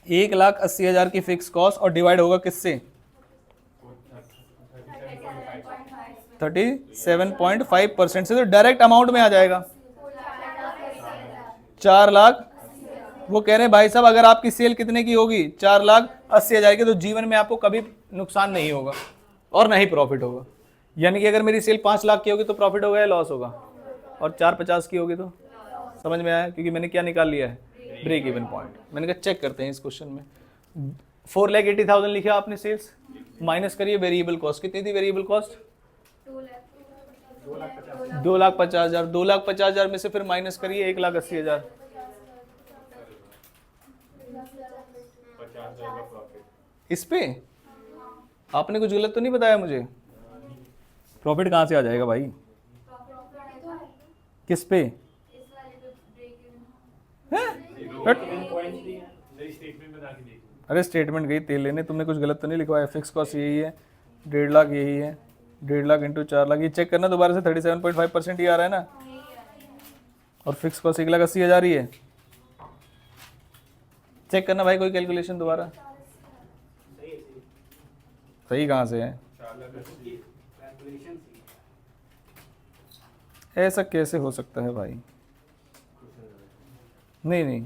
1,80,000 की फिक्स कॉस्ट, और डिवाइड होगा किससे, 37.5% से, तो डायरेक्ट अमाउंट में आ जाएगा 4 लाख। वो कह रहे हैं भाई साहब अगर आपकी सेल कितने की होगी, 4,80,000 की, तो जीवन में आपको कभी नुकसान नहीं होगा और ना ही प्रॉफिट होगा। यानी कि अगर मेरी सेल 5 लाख की होगी तो प्रॉफिट होगा या लॉस होगा, और 450 की होगी तो, समझ में आया, क्योंकि मैंने क्या निकाल लिया है, ब्रेक इवन पॉइंट। मैंने कहा चेक करते हैं इस क्वेश्चन में। 4,80,000 लिखा आपने सेल्स, माइनस करिए वेरिएबल कॉस्ट, कितनी थी वेरिएबल कॉस्ट, 2,50,000। 2,50,000 में से फिर माइनस करिए 1,80,000, इस पे आपने कुछ गलत तो नहीं बताया मुझे। प्रॉफिट कहां से आ जाएगा भाई, किस पे, अरे स्टेटमेंट गई तेल लेने, तुमने कुछ गलत तो नहीं लिखवाया। फिक्स कॉस्ट यही है, 1.5 लाख यही है, 1.5 लाख इंटू 4 लाख, ये चेक करना दोबारा से, 37.5% ही आ रहा है ना, और फिक्स कॉस्ट 1,80,000 ही है। चेक करना भाई कोई कैलकुलेशन दोबारा, सही कहाँ से है, ऐसा कैसे हो सकता है भाई, नहीं नहीं,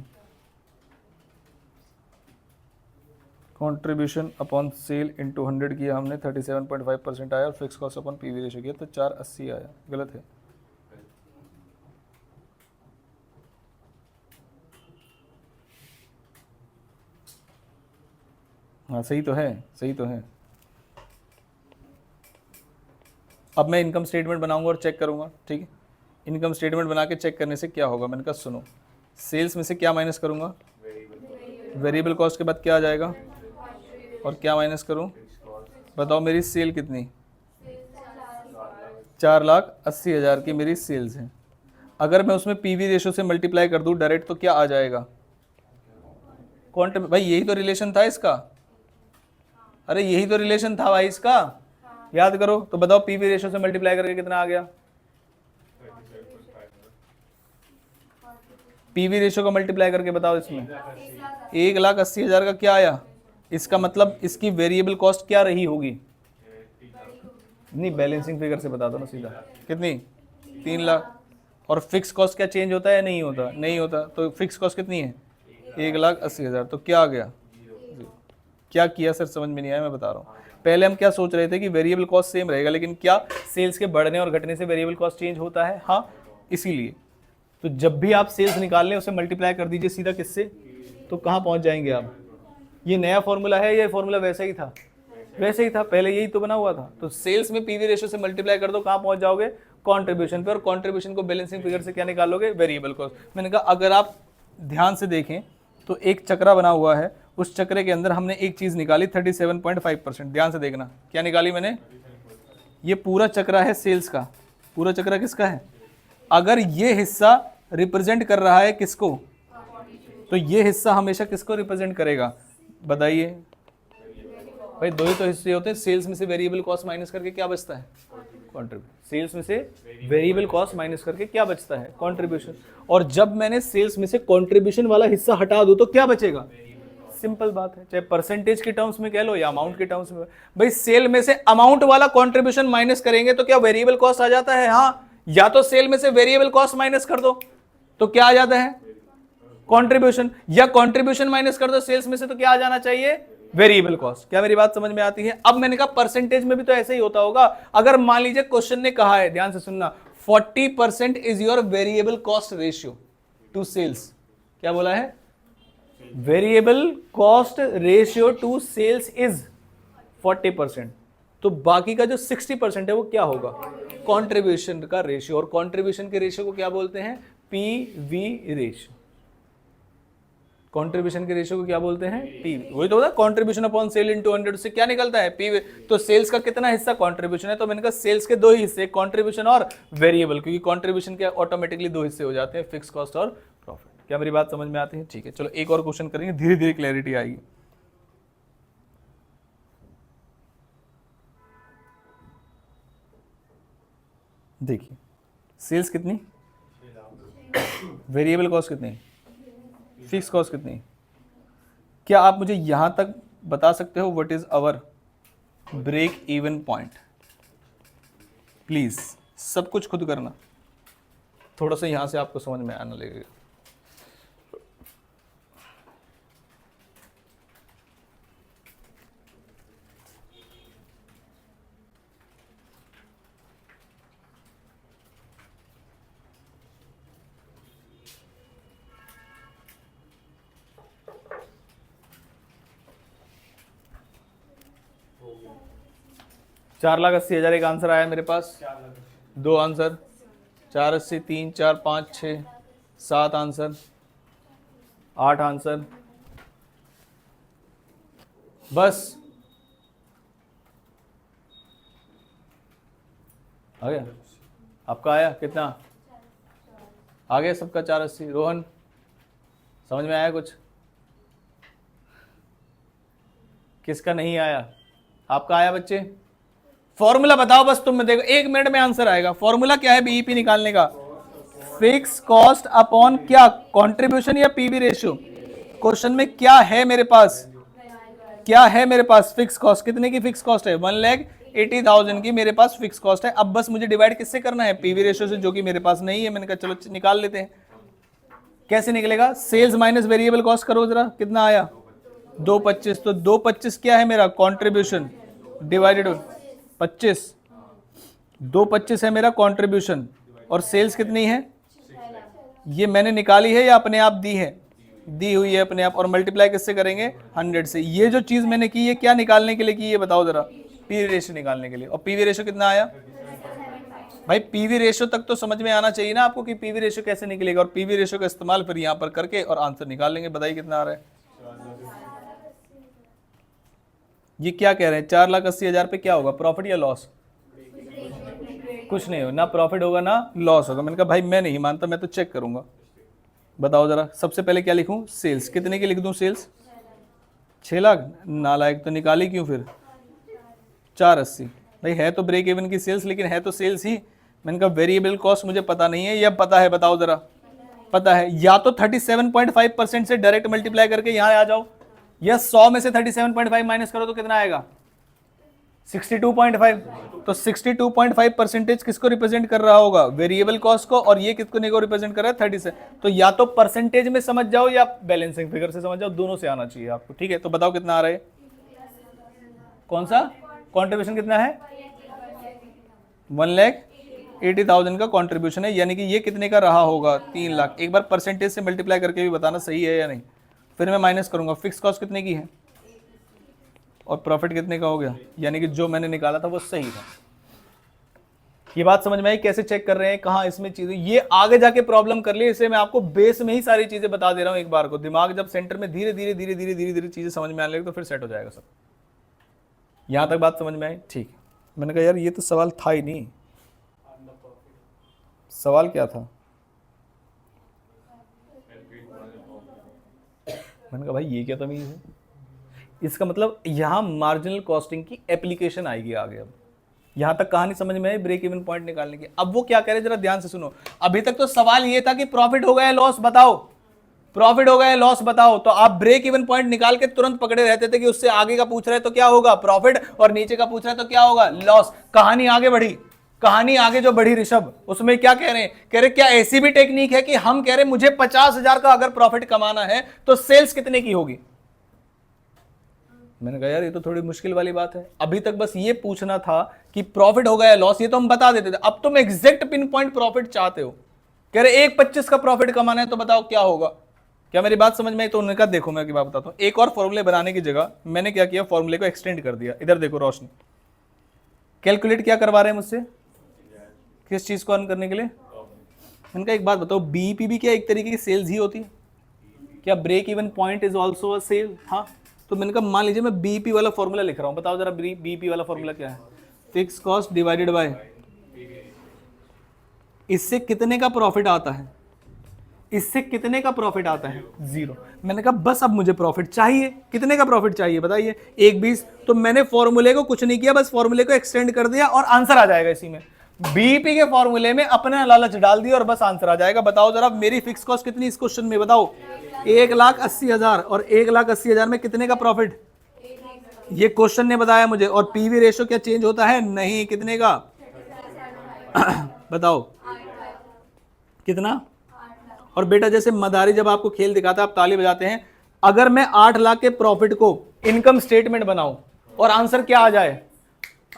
कंट्रीब्यूशन अपॉन सेल इंटू 100 किया हमने, 37.5% आया, और fix cost upon PV ratio किया तो 480 आया, गलत है। हाँ सही तो है, सही तो है। अब मैं इनकम स्टेटमेंट बनाऊंगा और चेक करूंगा, ठीक है। इनकम स्टेटमेंट बना के चेक करने से क्या होगा, मैंने कहा सुनो, सेल्स में से क्या माइनस करूंगा, वेरिएबल कॉस्ट के बाद क्या आ जाएगा, और क्या माइनस करूं? बताओ मेरी सेल कितनी? 4,80,000 की मेरी सेल्स है। अगर मैं उसमें पीवी रेशो से मल्टीप्लाई कर दूं डायरेक्ट तो क्या आ जाएगा? भाई यही तो रिलेशन था इसका। अरे यही तो रिलेशन था भाई इसका, याद करो। तो बताओ पीवी रेशो से मल्टीप्लाई करके कितना आ गया? पीवी रेशो का मल्टीप्लाई करके बताओ इसमें 1,80,000 का क्या आया? इसका मतलब इसकी वेरिएबल कॉस्ट क्या रही होगी? नहीं, बैलेंसिंग फिगर से बता दो ना सीधा। कितनी? 3 लाख। और फिक्स कॉस्ट क्या चेंज होता है? नहीं होता, नहीं होता। तो फिक्स कॉस्ट कितनी है? 1,80,000। तो क्या आ गया? क्या किया सर? समझ में नहीं आया, मैं बता रहा हूँ। पहले हम क्या सोच रहे थे कि वेरिएबल कॉस्ट सेम रहेगा, लेकिन क्या सेल्स के बढ़ने और घटने से वेरिएबल कॉस्ट चेंज होता है? हाँ, इसीलिए तो जब भी आप सेल्स निकाल लें उसे मल्टीप्लाई कर दीजिए सीधा किससे, तो कहाँ पहुँच जाएंगे आप? ये नया फॉर्मूला है, ये फॉर्मूला वैसा ही था? वैसे ही था, पहले यही तो बना हुआ था। तो सेल्स में पीवी रेशो से मल्टीप्लाई कर दो, कहाँ पहुँच जाओगे? कंट्रीब्यूशन पे। और कंट्रीब्यूशन को बैलेंसिंग फिगर से क्या निकालोगे? Variable cost. मैंने कहा अगर आप ध्यान से देखें तो एक चक्रा बना हुआ है, उस चक्रे के अंदर हमने एक चीज़ निकाली 37.5%। ध्यान से देखना क्या निकाली मैंने। ये पूरा चक्रा है सेल्स का। पूरा चक्रा किसका है? अगर ये हिस्सा रिप्रेजेंट कर रहा है किसको, तो ये हिस्सा हमेशा किसको रिप्रेजेंट करेगा? बताइए भाई, दो ही तो हिस्से होते हैं। सेल्स में से वेरिएबल कॉस्ट माइनस करके क्या बचता है? कंट्रीब्यूशन। सेल्स में से वेरिएबल कॉस्ट माइनस करके क्या बचता है? कंट्रीब्यूशन। और जब मैंने सेल्स में से कंट्रीब्यूशन वाला हिस्सा हटा दूं तो क्या बचेगा? सिंपल बात है, चाहे परसेंटेज के टर्म्स में कह लो या अमाउंट के टर्म्स में। भाई सेल में से अमाउंट वाला कंट्रीब्यूशन माइनस करेंगे तो क्या वेरिएबल कॉस्ट आ जाता है? हाँ। या तो सेल में से वेरिएबल कॉस्ट माइनस कर दो तो क्या आ जाता है? कंट्रीब्यूशन। या कंट्रीब्यूशन माइनस कर दो सेल्स में से तो क्या आ जाना चाहिए? Variable cost. क्या मेरी बात समझ में आती है? अब मैंने कहा परसेंटेज में भी तो ऐसे ही होता होगा। अगर मान लीजिए क्वेश्चन ने कहा है, ध्यान से सुनना, 40% is your variable cost ratio to sales. क्या बोला है? Variable cost ratio to sales is 40%। तो बाकी का जो 60% है वो क्या होगा? कंट्रीब्यूशन का रेशियो। और कंट्रीब्यूशन के रेशियो को क्या बोलते हैं? PV ratio. कंट्रीब्यूशन के रेशियो को क्या बोलते हैं? पीवी। वही तो होता है, कंट्रीब्यूशन अपॉन सेल इनटू 100। उससे क्या निकलता है? पीवी। तो सेल्स का कितना हिस्सा कंट्रीब्यूशन है? तो मैंने कहा सेल्स के दो ही हिस्से, कंट्रीब्यूशन और वेरिएबल, क्योंकि कंट्रीब्यूशन के ऑटोमेटिकली दो हिस्से हो जाते हैं, फिक्स कॉस्ट और प्रॉफिट। क्या मेरी बात समझ में आती है? ठीक है, चलो एक और क्वेश्चन करेंगे, धीरे धीरे क्लैरिटी आएगी। देखिए सेल्स कितनी, वेरिएबल कॉस्ट कितनी, फिक्स कॉस्ट कितनी? क्या आप मुझे यहां तक बता सकते हो what is our break even point? Please सब कुछ खुद करना, थोड़ा सा यहां से आपको समझ में आने लगेगा। चार लाख 80,000 एक आंसर आया मेरे पास। दो आंसर, 480, 3, 4, 5, 6, 7 आंसर, 8 आंसर, बस आ गया। आपका आया कितना? आ गया सबका 480। रोहन समझ में आया कुछ? किसका नहीं आया? आपका आया बच्चे? फॉर्मूला बताओ बस तुम, देखो 1 मिनट में आंसर आएगा। फॉर्मूला क्या है बीईपी निकालने का? फिक्स कॉस्ट अपॉन क्या? कंट्रीब्यूशन या पीवी रेशियो? क्वेश्चन में क्या है मेरे पास? क्या है मेरे पास? Fix cost. कितने की फिक्स कॉस्ट है? 1,80,000 की मेरे पास फिक्स कॉस्ट है। अब बस मुझे डिवाइड किससे करना है? पीवी रेशियो से, जो कि मेरे पास नहीं है। मैंने कहा चलो निकाल लेते हैं। कैसे निकलेगा? सेल्स माइनस वेरिएबल कॉस्ट करो जरा, कितना आया? 225। तो 225 क्या है मेरा? Contribution divided 25। 225 है मेरा कंट्रीब्यूशन। और सेल्स कितनी है? ये मैंने निकाली है या अपने आप दी है? दी हुई है अपने आप। और मल्टीप्लाई किससे करेंगे? 100 से। ये जो चीज मैंने की है क्या निकालने के लिए की है बताओ जरा? पीवी रेशियो निकालने के लिए। और पीवी रेशियो कितना आया? भाई पीवी रेशियो तक तो समझ में आना चाहिए ना आपको कि पीवी रेशियो कैसे निकलेगा। और पीवी रेशियो का इस्तेमाल फिर यहाँ पर करके और आंसर निकाल लेंगे। बताइए कितना आ रहा है? ये क्या कह रहे हैं, 4,80,000 पे क्या होगा, प्रॉफिट या लॉस? कुछ नहीं हो, ना प्रॉफिट होगा ना लॉस होगा। मैंने कहा भाई मैं नहीं मानता, मैं तो चेक करूंगा। बताओ जरा, सबसे पहले क्या लिखूं, सेल्स। कितने की लिख दूं सेल्स? 6 लाख। नालायक, तो निकाली क्यों फिर? 480। भाई है तो ब्रेक इवन की सेल्स, लेकिन है तो सेल्स ही। मैंने कहा वेरिएबल कॉस्ट मुझे पता नहीं है या पता है, बताओ जरा। पता है, या तो 37.5% से डायरेक्ट मल्टीप्लाई करके यहाँ आ जाओ, या 100 में से 37.5 माइनस करो तो कितना आएगा? 62.5। तो 62.5% किसको रिप्रेजेंट कर रहा होगा? वेरिएबल कॉस्ट को। और ये कितने को रिप्रेजेंट कर रहा है? 30 से। तो या तो परसेंटेज में समझ जाओ या बैलेंसिंग फिगर से समझ जाओ, दोनों से आना चाहिए आपको। ठीक है, तो बताओ कितना आ रहा है? कौन सा कॉन्ट्रीब्यूशन कितना है? 1,80,000 का कॉन्ट्रीब्यूशन है, यानी कि ये कितने का रहा होगा? 3 लाख। एक बार परसेंटेज से मल्टीप्लाई करके भी बताना सही है या नहीं, फिर मैं माइनस करूंगा। फिक्स कॉस्ट कितने की है और प्रॉफिट कितने का हो गया, यानी कि जो मैंने निकाला था वो सही था। ये बात समझ में आई कैसे चेक कर रहे हैं, कहाँ इसमें चीजें, ये आगे जाके प्रॉब्लम कर लिए, इसलिए मैं आपको बेस में ही सारी चीजें बता दे रहा हूं एक बार को। दिमाग जब सेंटर में धीरे धीरे धीरे धीरे धीरे धीरे चीजें समझ में आने लगी तो फिर सेट हो जाएगा सब। यहां तक बात समझ में आई? ठीक। मैंने कहा यार ये तो सवाल था ही नहीं। सवाल क्या था? मैंने कहा भाई ये क्या तमीज है? इसका मतलब यहां मार्जिनल कॉस्टिंग की एप्लीकेशन आएगी आगे। अब यहां तक कहानी समझ में आई ब्रेक इवन पॉइंट निकालने की। अब वो क्या कह रहे हैं जरा ध्यान से सुनो। अभी तक तो सवाल ये था कि प्रॉफिट हो गया लॉस बताओ, प्रॉफिट हो गया लॉस बताओ। तो आप ब्रेक इवन पॉइंट निकाल के तुरंत पकड़े रहते थे कि उससे आगे का पूछ रहे तो क्या होगा? प्रॉफिट। और नीचे का पूछ रहे तो क्या होगा? लॉस। कहानी आगे बढ़ी, कहानी आगे जो बढ़ी ऋषभ, उसमें क्या कह रहे हैं? कह रहे क्या ऐसी भी टेक्निक है कि हम कह रहे मुझे 50,000 का अगर प्रॉफिट कमाना है तो सेल्स कितने की होगी? मैंने कहा यार ये तो थोड़ी मुश्किल वाली बात है। अभी तक बस ये पूछना था कि प्रॉफिट हो गया लॉस, ये तो हम बता देते थे। अब तुम एग्जैक्ट पिन पॉइंट प्रॉफिट चाहते हो। कह रहे 1,25 का प्रॉफिट कमाना है तो बताओ क्या होगा? क्या मेरी बात समझ में आई? तो उन्होंने कहा देखो मैं की बात बताता हूँ। एक और फॉर्मूले बनाने की जगह मैंने क्या किया, फॉर्मूले को एक्सटेंड कर दिया। इधर देखो रोशनी, कैलकुलेट क्या करवा रहे हैं मुझसे, किस चीज को अर्न करने के लिए? मैंने कहा एक बात बताओ, बीईपी भी क्या एक तरीके की सेल्स ही होती है? क्या break even point is also a sale? हाँ। तो मैंने कहा मान लीजिए मैं बीईपी वाला फॉर्मूला लिख रहा हूं, बताओ जरा बीईपी वाला फॉर्मूला क्या है? फिक्स कॉस्ट डिवाइडेड बाय, इससे कितने का प्रॉफिट आता है? इससे कितने का प्रॉफिट आता है? 0। मैंने कहा बस अब मुझे प्रॉफिट चाहिए। कितने का प्रॉफिट चाहिए बताइए? 1,20। तो मैंने फॉर्मूले को कुछ नहीं किया, बस फॉर्मूले को एक्सटेंड कर दिया और आंसर आ जाएगा इसी में। बीईपी के फॉर्मूले में अपना लालच डाल दिया और बस आंसर आ जाएगा। बताओ जरा मेरी फिक्स कॉस्ट कितनी इस क्वेश्चन में? बताओ 1,80,000। और 1,80,000 में कितने का प्रॉफिट? ये क्वेश्चन ने बताया मुझे। और पीवी रेशो क्या चेंज होता है? नहीं। कितने का? बताओ कितना? और बेटा जैसे मदारी जब आपको खेल दिखाता है आप ताली बजाते हैं। अगर मैं 8 लाख के प्रॉफिट को इनकम स्टेटमेंट बनाऊं और आंसर क्या आ जाए?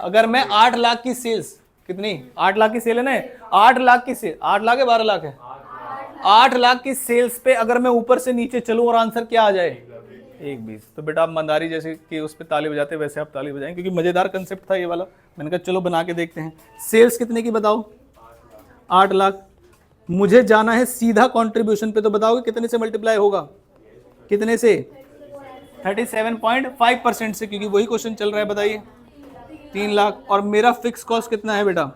अगर मैं 8 लाख की सेल्स, कितनी? 8 लाख की सेल है ना? 8 लाख की सेल, 8 लाख है 12 लाख है? 8 लाख की सेल्स पे अगर मैं ऊपर से नीचे चलूं और आंसर क्या आ जाए? 1,20। तो बेटा आप मंदारी जैसे कि उस पर ताली बजाते वैसे आप ताली बजाएं, क्योंकि मजेदार कंसेप्ट था ये वाला। मैंने कहा चलो बना के देखते हैं। सेल्स कितने की बताओ? 8 लाख। मुझे जाना है सीधा कंट्रीब्यूशन पे, तो बताओगे कितने से मल्टीप्लाई होगा? कितने से? 37.5% से, क्योंकि वही क्वेश्चन चल रहा है। बताइए 3 लाख। और मेरा फिक्स कॉस्ट कितना है बेटा?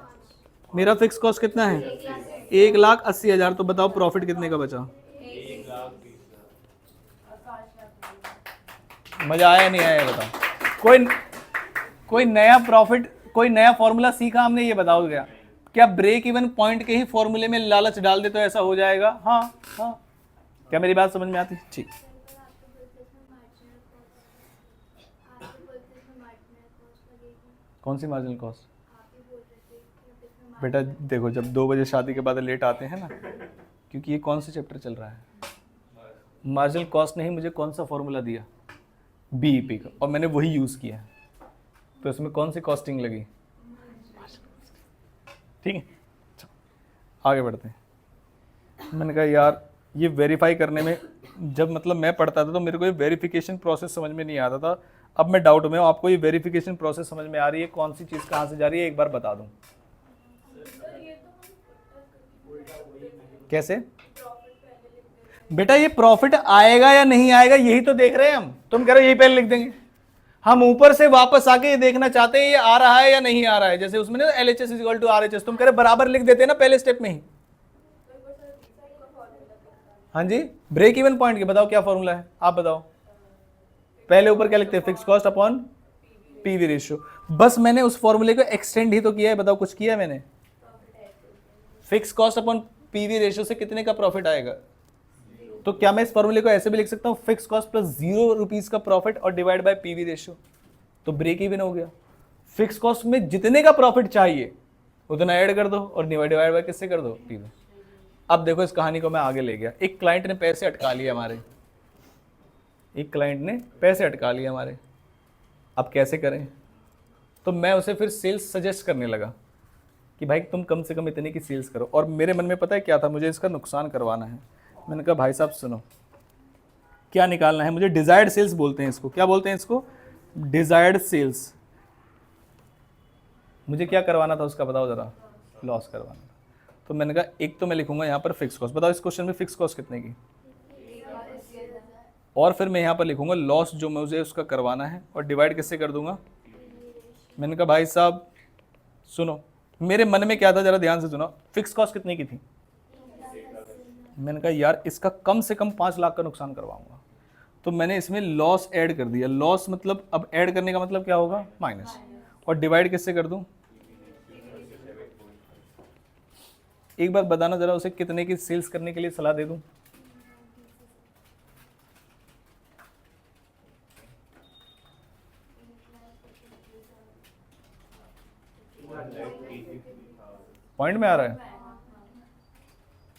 मेरा फिक्स कॉस्ट कितना है? 1,80,000। तो बताओ प्रॉफिट कितने का बचा? मजा आया नहीं आया बताओ? कोई नया प्रॉफिट, कोई नया फॉर्मूला सीखा हमने? ये बताओ क्या ब्रेक इवन पॉइंट के ही फॉर्मूले में लालच डाल दे तो ऐसा हो जाएगा? हाँ हाँ। क्या मेरी बात समझ में आती? ठीक। कौन सी मार्जिनल कॉस्ट? बेटा देखो जब 2 बजे शादी के बाद लेट आते हैं ना, क्योंकि ये कौन सा चैप्टर चल रहा है? मार्जिनल कॉस्ट ने ही मुझे कौन सा फॉर्मूला दिया? बीईपी का, और मैंने वही यूज किया। तो इसमें कौन सी कॉस्टिंग लगी? ठीक है, आगे बढ़ते हैं। मैंने कहा यार ये वेरीफाई करने में, जब मतलब मैं पढ़ता था तो मेरे को ये वेरिफिकेशन प्रोसेस समझ में नहीं आता था। अब मैं डाउट में हूँ, आपको ये वेरिफिकेशन प्रोसेस समझ में आ रही है? कौन सी चीज़ कहाँ से जा रही है एक बार बता दूँ। कैसे? बेटा ये प्रॉफिट आएगा या नहीं आएगा यही तो देख रहे हैं हम। तुम कह रहे हो यही पहले लिख देंगे। हम ऊपर से वापस आके ये देखना चाहते हैं ये आ रहा है या नहीं आ रहा है। जैसे उसमें ना LHS इक्वल टू RHS, तुम कह रहे बराबर लिख देते हैं ना पहले स्टेप में ही। हाँ जी, ब्रेक इवन पॉइंट के बताओ क्या फॉर्मूला है, आप बताओ। पहले ऊपर क्या लिखते हैं, fix cost upon PV ratio. बस मैंने उस फॉर्मूले को एक्सटेंड ही तो किया है, बताओ कुछ किया है मैंने। Fix cost upon PV ratio से कितने का प्रॉफिट आएगा। तो क्या मैं इस फॉर्मूले को ऐसे भी लिख सकता हूं, फिक्स कॉस्ट प्लस 0 रुपीज का प्रॉफिट और डिवाइड बाय पीवी रेशियो, तो ब्रेक इवन हो गया। फिक्स कॉस्ट में जितने का प्रॉफिट चाहिए उतना ऐड कर दो और डिवाइड बाय किससे कर दो, पीवी। अब देखो इस कहानी को मैं आगे ले गया। एक क्लाइंट ने पैसे अटका लिए हमारे, एक क्लाइंट ने पैसे अटका लिए हमारे, अब कैसे करें। तो मैं उसे फिर सेल्स सजेस्ट करने लगा कि भाई तुम कम से कम इतने की सेल्स करो। और मेरे मन में पता है क्या था, मुझे इसका नुकसान करवाना है। मैंने कहा भाई साहब सुनो, क्या निकालना है मुझे, डिजायर्ड सेल्स बोलते हैं इसको। क्या बोलते हैं इसको, डिजायर्ड सेल्स। मुझे क्या करवाना था उसका बताओ जरा, लॉस करवाना था। तो मैंने कहा एक तो मैं लिखूंगा यहाँ पर फिक्स कॉस्ट, बताओ इस क्वेश्चन में फिक्स कॉस्ट कितने की, और फिर मैं यहाँ पर लिखूंगा लॉस जो मुझे उसका करवाना है और डिवाइड किससे कर दूंगा। मैंने कहा भाई साहब सुनो, मेरे मन में क्या था जरा ध्यान से सुनो, फिक्स कॉस्ट कितने की थी। मैंने कहा यार इसका कम से कम 5 लाख का नुकसान करवाऊंगा, तो मैंने इसमें लॉस ऐड कर दिया। लॉस मतलब अब ऐड करने का मतलब क्या होगा, माइनस, और डिवाइड किससे कर दूं। एक बार बताना जरा उसे कितने की सेल्स करने के लिए सलाह दे दूं। पॉइंट में आ रहा है,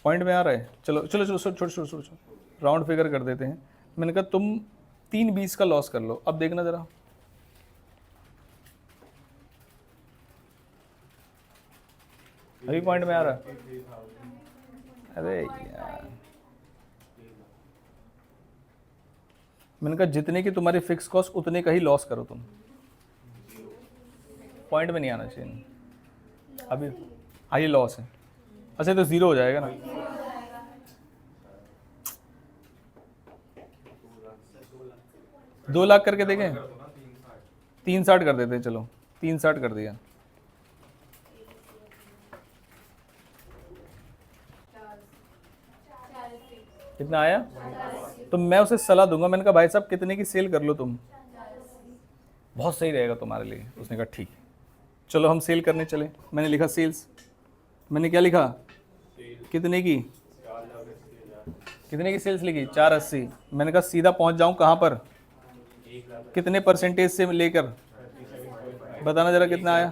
पॉइंट में आ रहा है। चलो चलो चलो छोड़ छोड़ छोड़ राउंड फिगर कर देते हैं। मैंने कहा तुम 320 का लॉस कर लो। अब देखना जरा, अभी पॉइंट में आ रहा है। अरे यार मैंने कहा जितने की तुम्हारी फिक्स कॉस्ट उतने का ही लॉस करो तुम, पॉइंट में नहीं आना चाहिए। अभी ये लॉस है, अच्छा तो 0 हो जाएगा ना। 2 लाख करके देखें, 360 कर देते हैं, चलो 360 कर दिया। कितना आया, तो मैं उसे सलाह दूंगा। मैंने कहा भाई साहब कितने की सेल कर लो तुम, बहुत सही रहेगा तुम्हारे लिए। उसने कहा ठीक है, चलो हम सेल करने चले। मैंने लिखा सेल्स, मैंने क्या लिखा, कितने की, कितने की सेल्स लिखी, 480। मैंने कहा सीधा पहुंच जाऊं कहां पर, कितने परसेंटेज से लेकर, बताना जरा कितना आया।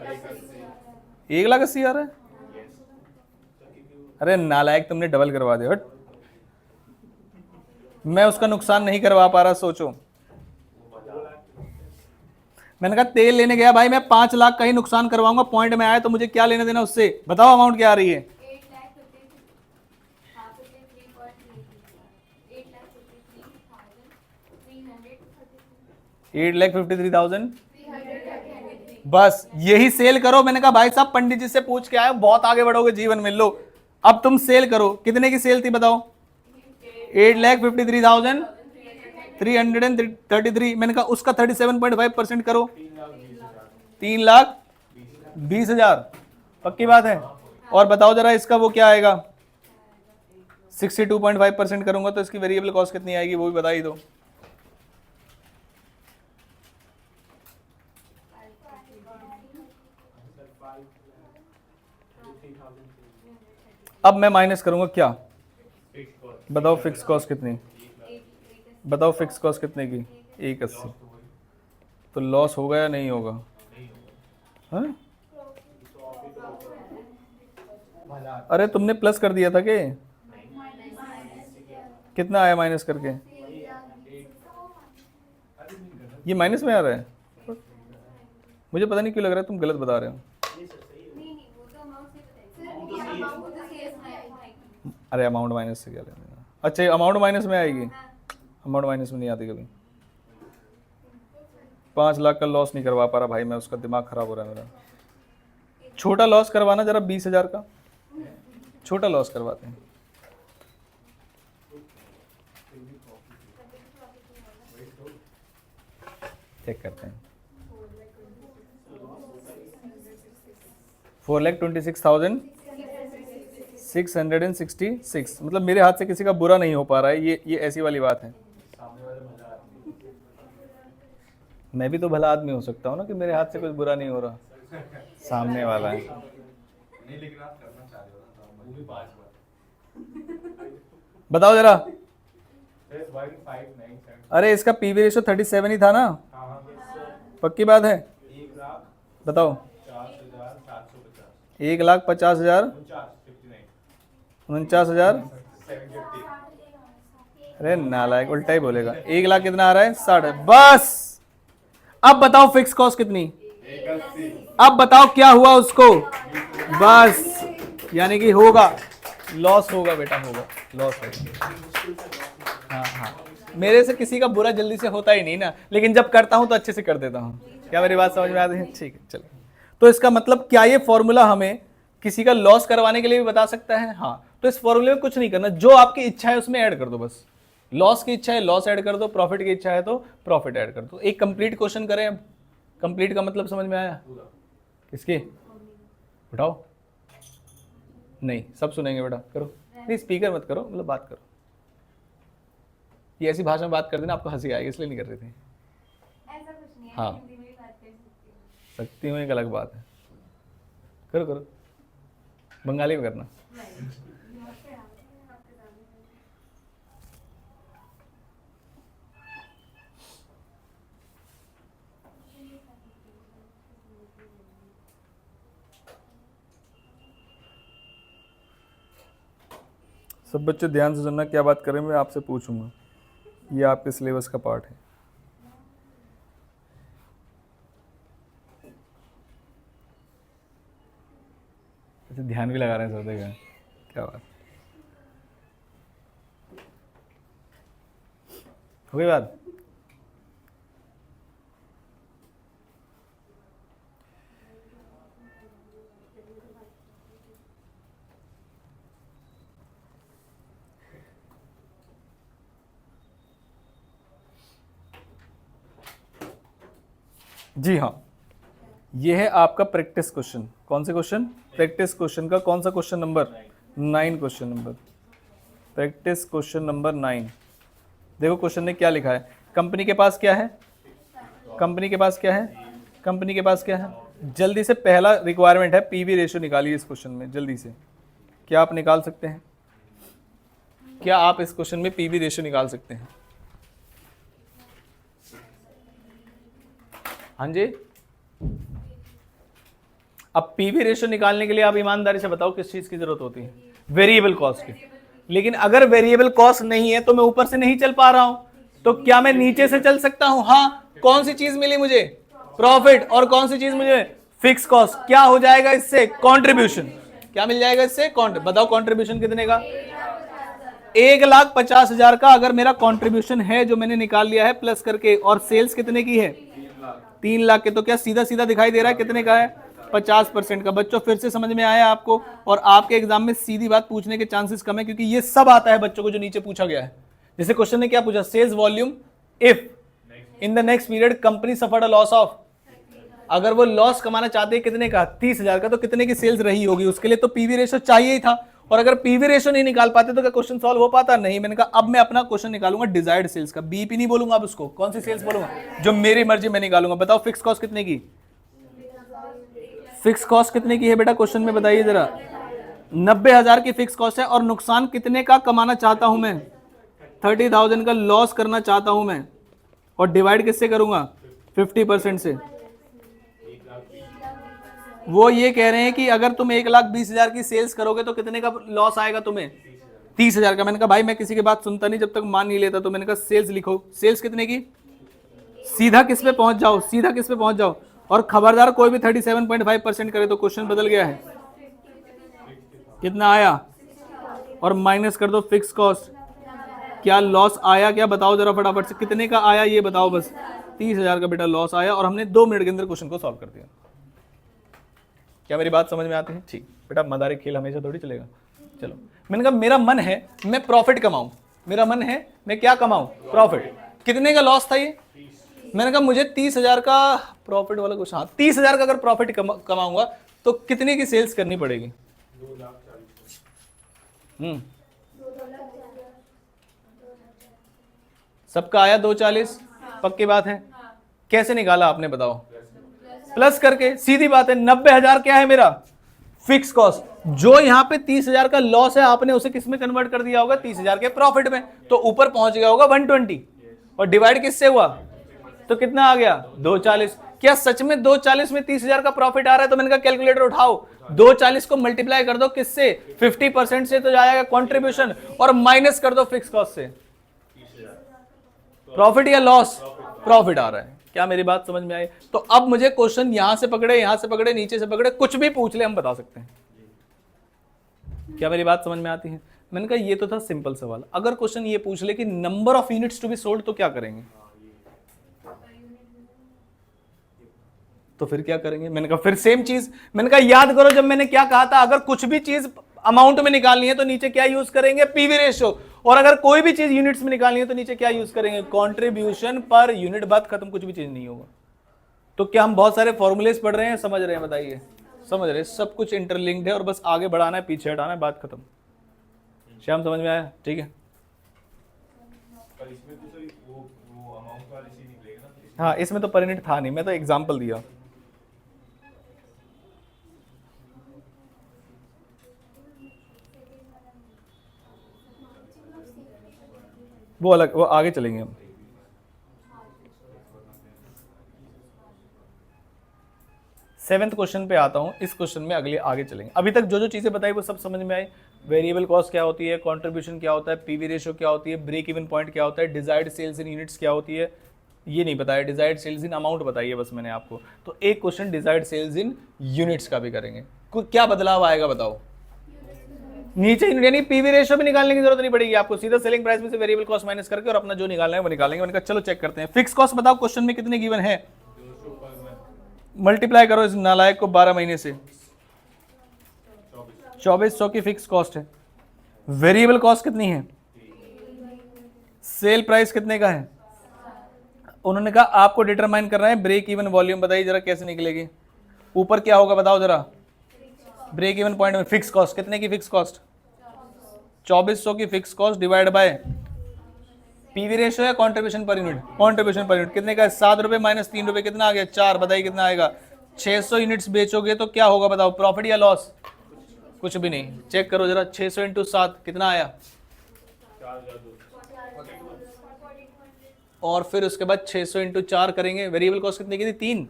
1,80,000 है। अरे नालायक तुमने डबल करवा दिया। हट, मैं उसका नुकसान नहीं करवा पा रहा, सोचो। मैंने कहा तेल लेने गया भाई मैं 5 लाख का ही नुकसान करवाऊंगा, पॉइंट में आया तो मुझे क्या लेना देना उससे, बताओ अमाउंट क्या आ रही है। 8,53,000। बस यही सेल करो। मैंने कहा भाई साहब पंडित जी से पूछ के आए, बहुत आगे बढ़ोगे जीवन में। लो अब तुम सेल करो। कितने की सेल थी बताओ, 8,53,333। मैंने कहा उसका 37.5% करो, 3,20,000। पक्की बात है। और बताओ जरा इसका वो क्या आएगा, 62.5% करूंगा तो इसकी वेरिएबल कॉस्ट कितनी आएगी, वो भी बता ही दो। अब मैं माइनस करूंगा क्या, बताओ फिक्स कॉस्ट कितनी, बताओ फिक्स कॉस्ट कितने की, 180। तो लॉस होगा या नहीं होगा, हाँ? अरे तुमने प्लस कर दिया था कि, कितना आया माइनस करके, ये माइनस में आ रहा है। मुझे पता नहीं क्यों लग रहा है तुम गलत बता रहे हो। अरे अमाउंट माइनस से क्या लेना, अच्छा अमाउंट माइनस में आएगी, अमाउंट माइनस में नहीं आती कभी। 5 लाख का लॉस नहीं करवा पा रहा भाई मैं, उसका दिमाग खराब हो रहा है मेरा। छोटा लॉस करवाना जरा, 20,000 का छोटा लॉस करवाते हैं, चेक करते हैं। 4,26,666, मतलब मेरे हाथ से किसी का बुरा नहीं हो पा रहा है, ये ऐसी वाली बात है। मैं भी तो भला आदमी हो सकता हूँ ना कि मेरे हाथ से कुछ बुरा नहीं हो रहा, सामने वाला है। नहीं, लेकिन आप करना चाह रहे हो ना, वो भी 5 बार बताओ जरा। अरे इसका पीवी रेशो 37 ही था ना, पक्की बात है? बताओ। 1,50,000, 49,000। अरे नालायक, उल्टा ही बोलेगा। 1,00,000 कितना आ रहा है? 60। बस अब बताओ फिक्स कॉस्ट कितनी? अब बताओ क्या हुआ उसको? बस, यानी कि होगा लॉस, होगा बेटा, होगा लॉस होगा। हाँ हाँ, मेरे से किसी का बुरा जल्दी से होता ही नहीं ना, लेकिन जब करता हूं तो अच्छे से कर देता हूं। क्या मेरी बात समझ में आती है? ठीक है, चलो। तो इसका मतलब क्या ये फॉर्मूला हमें किसी का लॉस करवाने के लिए भी बता सकता है? हाँ। तो इस फॉर्मूले में कुछ नहीं करना, जो आपकी इच्छा है उसमें ऐड कर दो बस। लॉस की इच्छा है लॉस ऐड कर दो, प्रॉफिट की इच्छा है तो प्रॉफिट ऐड कर दो। एक कंप्लीट क्वेश्चन करें अब। कंप्लीट का मतलब समझ में आया? किसकी? उठाओ। नहीं, सब सुनेंगे बेटा, करो। नहीं, स्पीकर मत करो, मतलब बात करो। ये ऐसी भाषा में बात कर देना, आपको हंसी आएगी, इसलिए नहीं कर रही थी। ऐसा कुछ नहीं है, हाँ, हिंदी में भी बात कर सकती हूँ, एक अलग बात है। करो करो, बंगाली में करना। सब बच्चे ध्यान से सुनना, क्या बात करें मैं आपसे पूछूंगा, ये आपके सिलेबस का पार्ट है। अच्छा, ध्यान भी लगा रहे हैं सब, देखा क्या बात। हो गई बात? जी हाँ, ये है आपका प्रैक्टिस क्वेश्चन। कौन से क्वेश्चन? प्रैक्टिस क्वेश्चन का कौन सा question number? 9 question number, practice question number 9। देखो क्वेश्चन ने क्या लिखा है। कंपनी के पास क्या है? कंपनी के पास क्या है? कंपनी के पास क्या है? जल्दी से पहला रिक्वायरमेंट है पीवी रेशियो निकालिए इस क्वेश्चन में, जल्दी से। क्या आप निकाल सकते हैं? क्या आप इस क्वेश्चन में पीवी रेशियो निकाल सकते हैं? हाँ जी। अब पीवी रेशियो निकालने के लिए आप ईमानदारी से बताओ किस चीज की जरूरत होती है? वेरिएबल कॉस्ट की। लेकिन अगर वेरिएबल कॉस्ट नहीं है तो मैं ऊपर से नहीं चल पा रहा हूं, तो क्या मैं नीचे से चल सकता हूं? हाँ। कौन सी चीज मिली मुझे? प्रॉफिट। और कौन सी चीज मुझे? Fix cost. क्या हो जाएगा इससे? कंट्रीब्यूशन। क्या मिल जाएगा इससे? बताओ कंट्रीब्यूशन कितने का? 1,50,000 का अगर मेरा कंट्रीब्यूशन है जो मैंने निकाल लिया है प्लस करके, और सेल्स कितने की है? 3,00,000 के। तो क्या सीधा सीधा दिखाई दे रहा है कितने का है? 50% का। बच्चों फिर से समझ में आया आपको? और आपके एग्जाम में सीधी बात पूछने के चांसेस कम है, क्योंकि ये सब आता है बच्चों को जो नीचे पूछा गया है। जैसे क्वेश्चन ने क्या पूछा? Sales volume if in the next period company suffered a loss of. अगर वो लॉस कमाना चाहते हैं कितने का? 30,000 का। तो कितने की सेल्स रही होगी? उसके लिए तो पीवी रेशियो चाहिए ही था। और अगर पीवी रेशियो नहीं निकाल पाते तो क्या क्वेश्चन सॉल्व हो पाता? नहीं। मैंने कहा अब मैं अपना क्वेश्चन निकालूंगा डिजायर्ड सेल्स का। बीपी नहीं बोलूंगा अब उसको। कौन सी सेल्स बोलूंगा? जो मेरी मर्जी मैं निकालूंगा। बताओ फिक्स कॉस्ट कितने की? फिक्स कॉस्ट कितने की है बेटा क्वेश्चन में बताइए जरा? 90,000 की फिक्स कॉस्ट है। और नुकसान कितने का कमाना चाहता हूं मैं? 30,000 का लॉस करना चाहता हूं मैं। और डिवाइड किससे करूंगा? 50% से। वो ये कह रहे हैं कि अगर तुम 1,20,000 की सेल्स करोगे तो कितने का लॉस आएगा तुम्हें? 30,000 का। मैंने कहा भाई मैं किसी की बात सुनता नहीं जब तक मान नहीं लेता। तो मैंने कहा सेल्स लिखो। सेल्स कितने की? सीधा किस पे पहुंच जाओ? सीधा किस पे पहुंच जाओ? और खबरदार कोई भी 37.5% करे तो क्वेश्चन बदल गया है। कितना आया? और माइनस कर दो फिक्स कॉस्ट। क्या लॉस आया? क्या बताओ जरा फटाफट से, कितने का आया ये बताओ बस। 30,000 का बेटा लॉस आया। और हमने 2 मिनट के अंदर क्वेश्चन को सॉल्व कर दिया। क्या मेरी बात समझ में आती है? ठीक बेटा, मदारी खेल हमेशा थोड़ी चलेगा। चलो, मैंने कहा मेरा मन है मैं प्रॉफिट कमाऊं। मेरा मन है मैं क्या कमाऊं? प्रॉफिट। कितने का लॉस था ये? मैंने कहा मुझे 30,000 का प्रॉफिट वाला कुछ, हाँ 30,000 का अगर प्रॉफिट कमाऊंगा तो कितने की सेल्स करनी पड़ेगी? 2,40,000 सबका आया 240, पक्की बात है। कैसे निकाला आपने बताओ? प्लस करके, सीधी बात है। 90,000 क्या है मेरा फिक्स कॉस्ट, जो यहाँ पे 30,000 का लॉस है आपने उसे किस में कन्वर्ट कर दिया होगा? 30,000 के प्रॉफिट में, तो ऊपर पहुंच गया होगा 120, और डिवाइड किससे हुआ? तो कितना आ गया? 240। क्या सच में 240 में 30,000 का प्रॉफिट आ रहा है? तो मैंने कहा कैलकुलेटर उठाओ, 240 को मल्टीप्लाई कर दो किससे? 50% से तो जाएगा कंट्रीब्यूशन, और माइनस कर दो फिक्स कॉस्ट से। प्रॉफिट या लॉस? प्रॉफिट आ रहा है। क्या मेरी बात समझ में आई? तो अब मुझे क्वेश्चन यहां से पकड़े, यहां से पकड़े, नीचे से पकड़े, कुछ भी पूछ ले हम बता सकते हैं। क्या मेरी बात समझ में आती है? मैंने कहा ये तो था सिंपल सवाल। अगर क्वेश्चन ये पूछ ले कि number of units to be sold, तो क्या करेंगे? तो फिर क्या करेंगे? मैंने कहा फिर सेम चीज। मैंने कहा याद करो जब मैंने क्या कहा था, अगर कुछ भी चीज अमाउंट में निकालनी है तो नीचे क्या यूज करेंगे? PV ratio. और अगर कोई भी चीज यूनिट्स में निकालनी है तो नीचे क्या यूज करेंगे? Contribution per unit. बात खत्म, कुछ भी चीज नहीं होगा। तो क्या हम बहुत सारे फॉर्मूलेस पढ़ रहे हैं? समझ रहे हैं? बताइए। समझ रहे हैं? सब कुछ इंटरलिंक्ड है और बस आगे बढ़ाना है, पीछे हटाना है, बात खत्म। श्याम समझ में आया? ठीक है। पर इसमें तो सर वो अमाउंट वाली चीज निकलेगा ना। हाँ, इसमें तो पर यूनिट था नहीं, मैं तो एग्जाम्पल दिया। वो अलग, वो आगे चलेंगे हम। सेवेंथ क्वेश्चन पे आता हूं। इस क्वेश्चन में अगले आगे चलेंगे। अभी तक जो जो चीजें बताई वो सब समझ में आई। वेरिएबल कॉस्ट क्या होती है, कंट्रीब्यूशन क्या होता है, पीवी रेशियो क्या होती है, ब्रेक इवन पॉइंट क्या होता है, डिजायर्ड सेल्स इन यूनिट्स क्या होती है, ये नहीं बताया। डिजायर्ड सेल्स इन अमाउंट बताइए बस मैंने आपको। तो एक क्वेश्चन डिजायर्ड सेल्स इन यूनिट्स का भी करेंगे। क्या बदलाव आएगा बताओ? नीचे यानी पीवी रेशियो भी निकालने की जरूरत नहीं पड़ेगी आपको, सीधा सेलिंग प्राइस में से वेरिएबल कॉस्ट माइनस करके और अपना जो निकालना है वो निकालेंगे। मैंने कहा चलो चेक करते हैं। फिक्स कॉस्ट बताओ क्वेश्चन में कितने गिवन है? मल्टीप्लाई करो इस नालायक को 12 महीने से। 2400 की फिक्स कॉस्ट है। वेरिएबल कॉस्ट कितनी है? सेल प्राइस कितने का है? उन्होंने कहा आपको डिटरमाइन करना है ब्रेक इवन वॉल्यूम। बताइए जरा कैसे निकलेगी? ऊपर क्या होगा बताओ जरा? ब्रेक इवन पॉइंट में फिक्स कॉस्ट कितने की? फिक्स कॉस्ट 2400 की fix cost divide by PV ratio या contribution per unit? Contribution per unit कितने का है? 7 रुपए माइनस 3 रुपए कितना आ गया? 4। बताइए कितना आएगा? 600 यूनिट्स बेचोगे तो क्या होगा बताओ? प्रॉफिट या लॉस? कुछ भी नहीं। चेक करो जरा, 600 इंटू 7 कितना आया? और फिर उसके बाद 600 इंटू 4 करेंगे। वेरिएबल कॉस्ट कितने की थी? 3।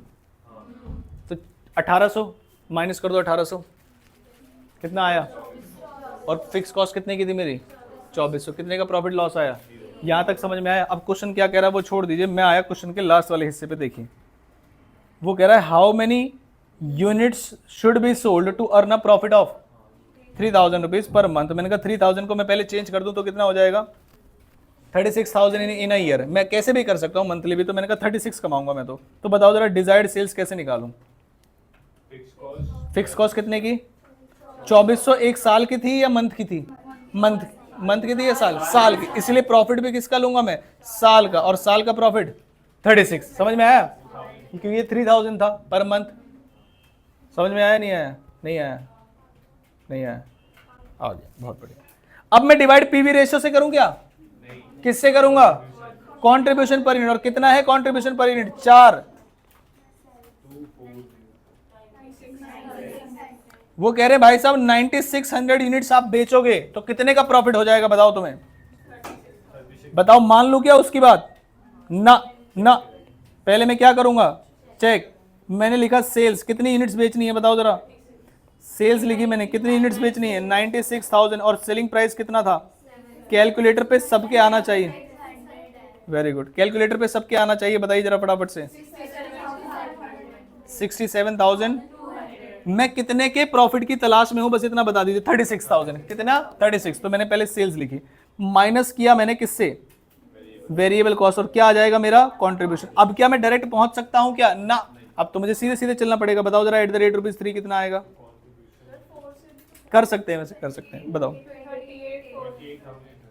तो 1800 माइनस कर दो 1800 कितना आया? और फिक्स कॉस्ट कितने की थी मेरी? 2400। कितने का प्रॉफिट लॉस आया? यहां तक समझ में आया? अब क्वेश्चन क्या कह रहा है वो छोड़ दीजिए, मैं आया क्वेश्चन के लास्ट वाले हिस्से पे। देखिए वो कह रहा है how many units should be sold to earn a profit of 3,000 rupees per month. मैंने कहा 3,000 को मैं पहले चेंज कर दूं तो कितना हो जाएगा? 36,000 इन अ ईयर। मैं कैसे भी कर सकता हूं मंथली भी, तो मैंने कहा 36 कमाऊंगा मैं तो बताओ जरा डिजायर्ड सेल्स कैसे निकालूं? फिक्स कॉस्ट कितने की? 2400 एक साल की थी या मंथ की थी? मंथ की थी या साल की। इसलिए प्रॉफिट भी किसका लूंगा मैं? साल का। और साल का प्रॉफिट 36। समझ में आया? क्योंकि ये 3,000 था पर मंथ। समझ में आया? नहीं आया? नहीं आया? नहीं आया? आ गया, बहुत बढ़िया। अब मैं डिवाइड पीवी रेशियो से करूं क्या? किससे करूंगा? Contribution per unit. और कितना है कंट्रीब्यूशन पर यूनिट? 4। वो कह रहे भाई साहब 9600 यूनिट्स आप बेचोगे तो कितने का प्रॉफिट हो जाएगा बताओ तुम्हें? बताओ मान लूं क्या उसकी बात? ना ना, पहले मैं क्या करूंगा? चेक। मैंने लिखा सेल्स, कितनी यूनिट्स बेचनी है बताओ जरा? सेल्स लिखी मैंने, कितनी यूनिट्स बेचनी है? 96,000। और सेलिंग प्राइस कितना था? कैलकुलेटर पे सबके आना चाहिए। वेरी गुड, कैलकुलेटर पे सबके आना चाहिए। बताइए जरा फटाफट से। 67,000। मैं कितने के प्रॉफिट की तलाश में हूं बस इतना बता दीजिए। 36,000। कितना? 36। तो मैंने पहले सेल्स लिखी, माइनस किया मैंने किससे? Variable cost. और क्या आ जाएगा मेरा? कंट्रीब्यूशन। अब क्या मैं डायरेक्ट पहुंच सकता हूं क्या? ना, अब तो मुझे सीधे सीधे चलना पड़ेगा। बताओ जरा @3 कितना आएगा? कर सकते हैं वैसे, कर सकते हैं। बताओ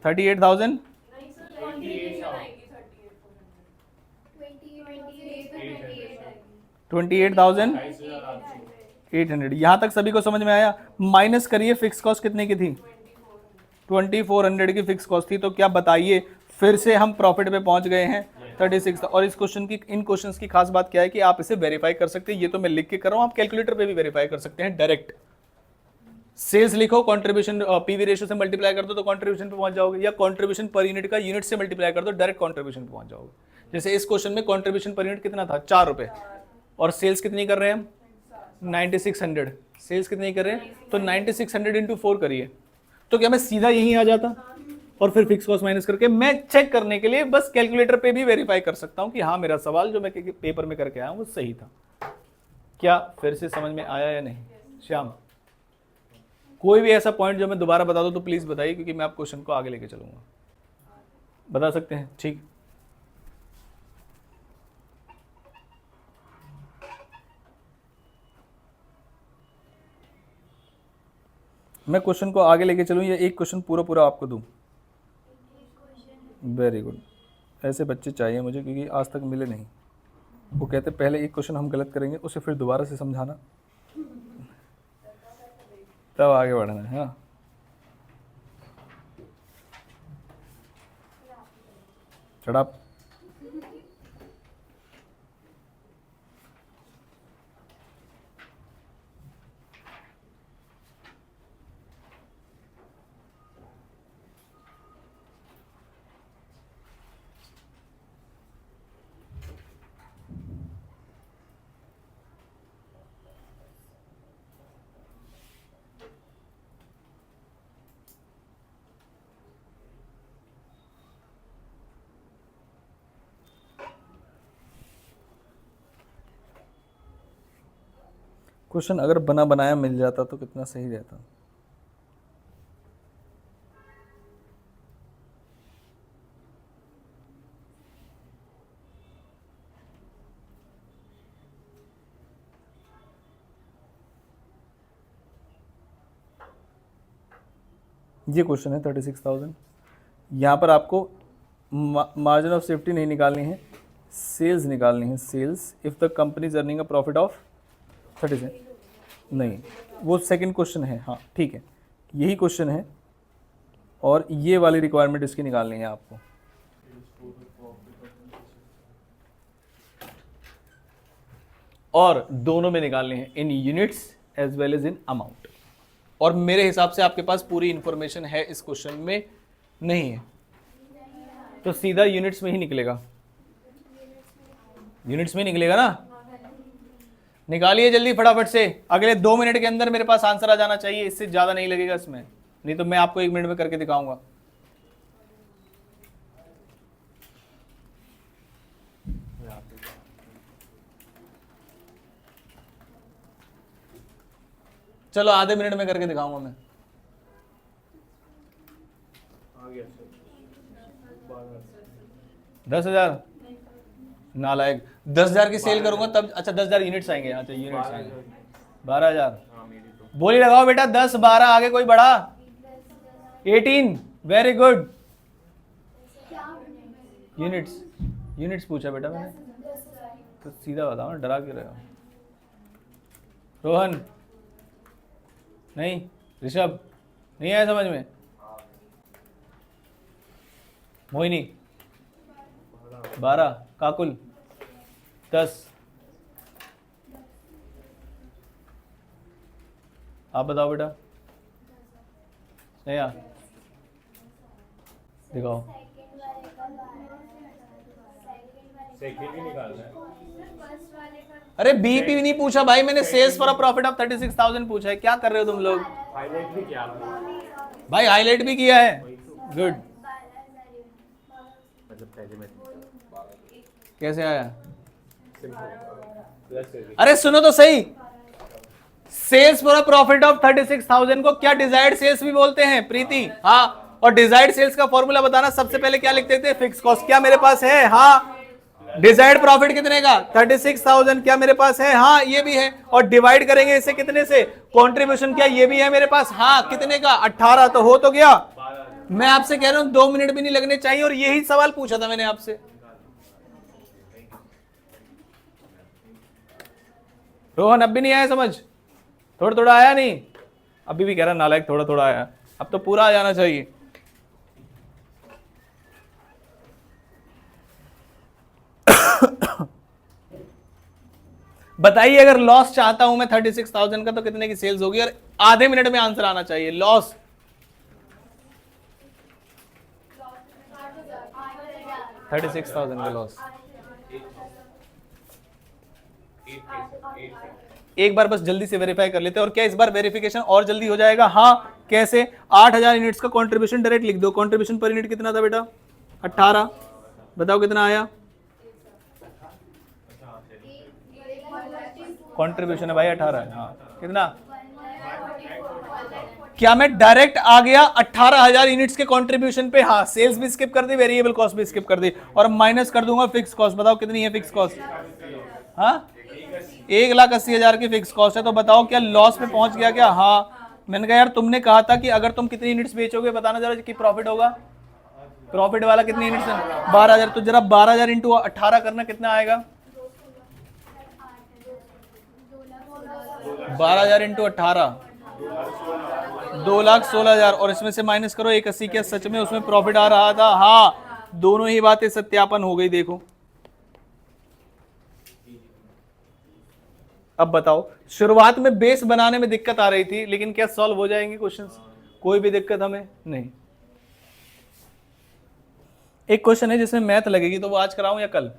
38,000। 28,800। यहाँ तक सभी को समझ में आया? माइनस करिए फिक्स कॉस्ट कितने की थी? 2400 की फिक्स कॉस्ट थी। तो क्या बताइए, फिर से हम प्रॉफिट पे पहुंच गए हैं 36। और इस क्वेश्चन की, इन क्वेश्चंस की खास बात क्या है कि आप इसे वेरीफाई कर सकते हैं। ये तो मैं लिख के कर रहा हूं, आप कैलकुलेटर पे भी वेरीफाई कर सकते हैं डायरेक्ट। सेल्स लिखो, कंट्रीब्यूशन पीवी रेशियो से मल्टीप्लाई कर दो तो कंट्रीब्यूशन पे पहुंच जाओगे, या कंट्रीब्यूशन पर यूनिट का यूनिट से मल्टीप्लाई कर दो, डायरेक्ट कंट्रीब्यूशन पे पहुंच जाओगे। जैसे इस क्वेश्चन में कंट्रीब्यूशन पर यूनिट कितना था? 4 रुपए, और सेल्स कितनी कर रहे हैं हम? 9600। सेल्स कितनी कर रहे हैं? तो 9600 इंटू 4 करिए, तो क्या मैं सीधा यहीं आ जाता और फिर फिक्स कॉस्ट माइनस करके मैं चेक करने के लिए बस कैलकुलेटर पे भी वेरीफाई कर सकता हूं कि हाँ मेरा सवाल जो मैं पेपर में करके आया हूं वो सही था। क्या फिर से समझ में आया या नहीं? श्याम, कोई भी ऐसा पॉइंट जो मैं दोबारा बता दूं तो प्लीज बताइए, क्योंकि मैं आप क्वेश्चन को आगे लेके चलूंगा। बता सकते हैं? ठीक। मैं क्वेश्चन को आगे लेके चलूं या एक क्वेश्चन पूरा पूरा आपको दूं? Very good. ऐसे बच्चे चाहिए मुझे, क्योंकि आज तक मिले नहीं। वो कहते पहले एक क्वेश्चन हम गलत करेंगे, उसे फिर दोबारा से समझाना, तब आगे बढ़ना है। हाँ, चढ़ा। क्वेश्चन अगर बना बनाया मिल जाता तो कितना सही रहता। ये क्वेश्चन है 36,000। यहाँ पर आपको मार्जिन ऑफ सेफ्टी नहीं निकालनी है, सेल्स निकालनी है। Sales if the company is earning a profit of 36, नहीं वो सेकंड क्वेश्चन है। हाँ ठीक है, यही क्वेश्चन है, और ये वाली रिक्वायरमेंट इसकी निकालनी है आपको। और दोनों में निकालनी है, in units as well as in amount. और मेरे हिसाब से आपके पास पूरी इंफॉर्मेशन है इस क्वेश्चन में, नहीं है तो सीधा यूनिट्स में ही निकलेगा। यूनिट्स में निकलेगा ना? निकालिए जल्दी फटाफट से, अगले 2 मिनट के अंदर मेरे पास आंसर आ जाना चाहिए, इससे ज्यादा नहीं लगेगा इसमें, नहीं तो मैं आपको 1 मिनट में करके दिखाऊंगा। चलो आधे मिनट में करके दिखाऊंगा मैं। 10,000 नालायक, 10,000 की सेल करूंगा तब। अच्छा 10,000 यूनिट्स आएंगे। अच्छा यूनिट्स आएंगे 12,000। बोली लगाओ बेटा, 10 12 आगे कोई बढ़ा? 18। Very good. यूनिट्स, यूनिट्स पूछा बेटा मैंने, तो सीधा बताओ ना, डरा क्यों रहे हो? रोहन नहीं, ऋषभ नहीं आया समझ में? मोहिनी 12, काकुल 10। आप बताओ बेटा। नहीं दिखाओ। सेकंड ही निकालना है। अरे बीपी नहीं पूछा भाई मैंने, sales for a profit of 36,000 पूछा है। क्या कर रहे हो तुम लोग? हाईलाइट भी किया आपने? भाई हाईलाइट भी किया है, गुड। मतलब पहले में कैसे आया? सिंपल। अरे सुनो तो सही, sales for a profit of 36,000 को क्या डिजायर्ड सेल्स भी बोलते हैं प्रीति? हाँ, और डिजायर्ड सेल्स का फॉर्मूला बताना, सबसे पहले क्या लिखते थे? Fix cost. क्या मेरे पास है? हाँ। डिजायर्ड प्रॉफिट कितने का? 36,000। क्या मेरे पास है? हाँ ये भी है। और डिवाइड करेंगे इसे कितने से? कंट्रीब्यूशन। क्या ये भी है मेरे पास? हाँ। कितने का? 18। तो हो तो गया। मैं आपसे कह रहा हूं 2 मिनट भी नहीं लगने चाहिए, और यही सवाल पूछा था मैंने आपसे। रोहन अब भी नहीं आया समझ, थोड़ा थोड़ा आया नहीं, अभी भी कह रहा नालायक थोड़ा थोड़ा आया, अब तो पूरा आ जाना चाहिए। बताइए अगर लॉस चाहता हूं मैं 36,000 का तो कितने की सेल्स होगी, और आधे मिनट में आंसर आना चाहिए। लॉस 36,000 का लॉस। एक बार बस जल्दी से वेरीफाई कर लेते हैं, और क्या इस बार वेरिफिकेशन और जल्दी हो जाएगा? हाँ, कैसे? 8,000 यूनिट्स का कंट्रीब्यूशन डायरेक्ट लिख दो। कंट्रीब्यूशन पर यूनिट कितना था बेटा? 18। बताओ कितना आया? कंट्रीब्यूशन है भाई 18 है। हाँ कितना? क्या मैं डायरेक्ट आ गया 18,000 यूनिट्स के कंट्रीब्यूशन पे? हाँ, सेल्स भी स्किप कर दी, वेरिएबल कॉस्ट भी स्किप कर दी, और माइनस कर दूंगा फिक्स कॉस्ट। बताओ कितनी है फिक्स कॉस्ट? हाँ, 1,80,000 की फिक्स कॉस्ट है। तो बताओ क्या लॉस में पहुंच गया क्या? हाँ। मैंने कहा यार तुमने कहा था कि अगर तुम कितनी यूनिट्स बेचोगे बताना जरा कि प्रॉफिट होगा। प्रॉफिट वाला कितनी यूनिट्स है? 12,000। तो जरा 12,000 इंटू 18 करना, कितना आएगा? 12,000 इंटू 18 2,16,000, और इसमें से माइनस करो 1,80। क्या सच में उसमें प्रॉफिट आ रहा था? हाँ, दोनों ही बातें सत्यापन हो गई। देखो अब बताओ, शुरुआत में बेस बनाने में दिक्कत आ रही थी, लेकिन क्या सॉल्व हो जाएंगे क्वेश्चंस? कोई भी दिक्कत हमें नहीं। एक क्वेश्चन है जिसमें मैथ लगेगी, तो वो आज कराऊं या कल?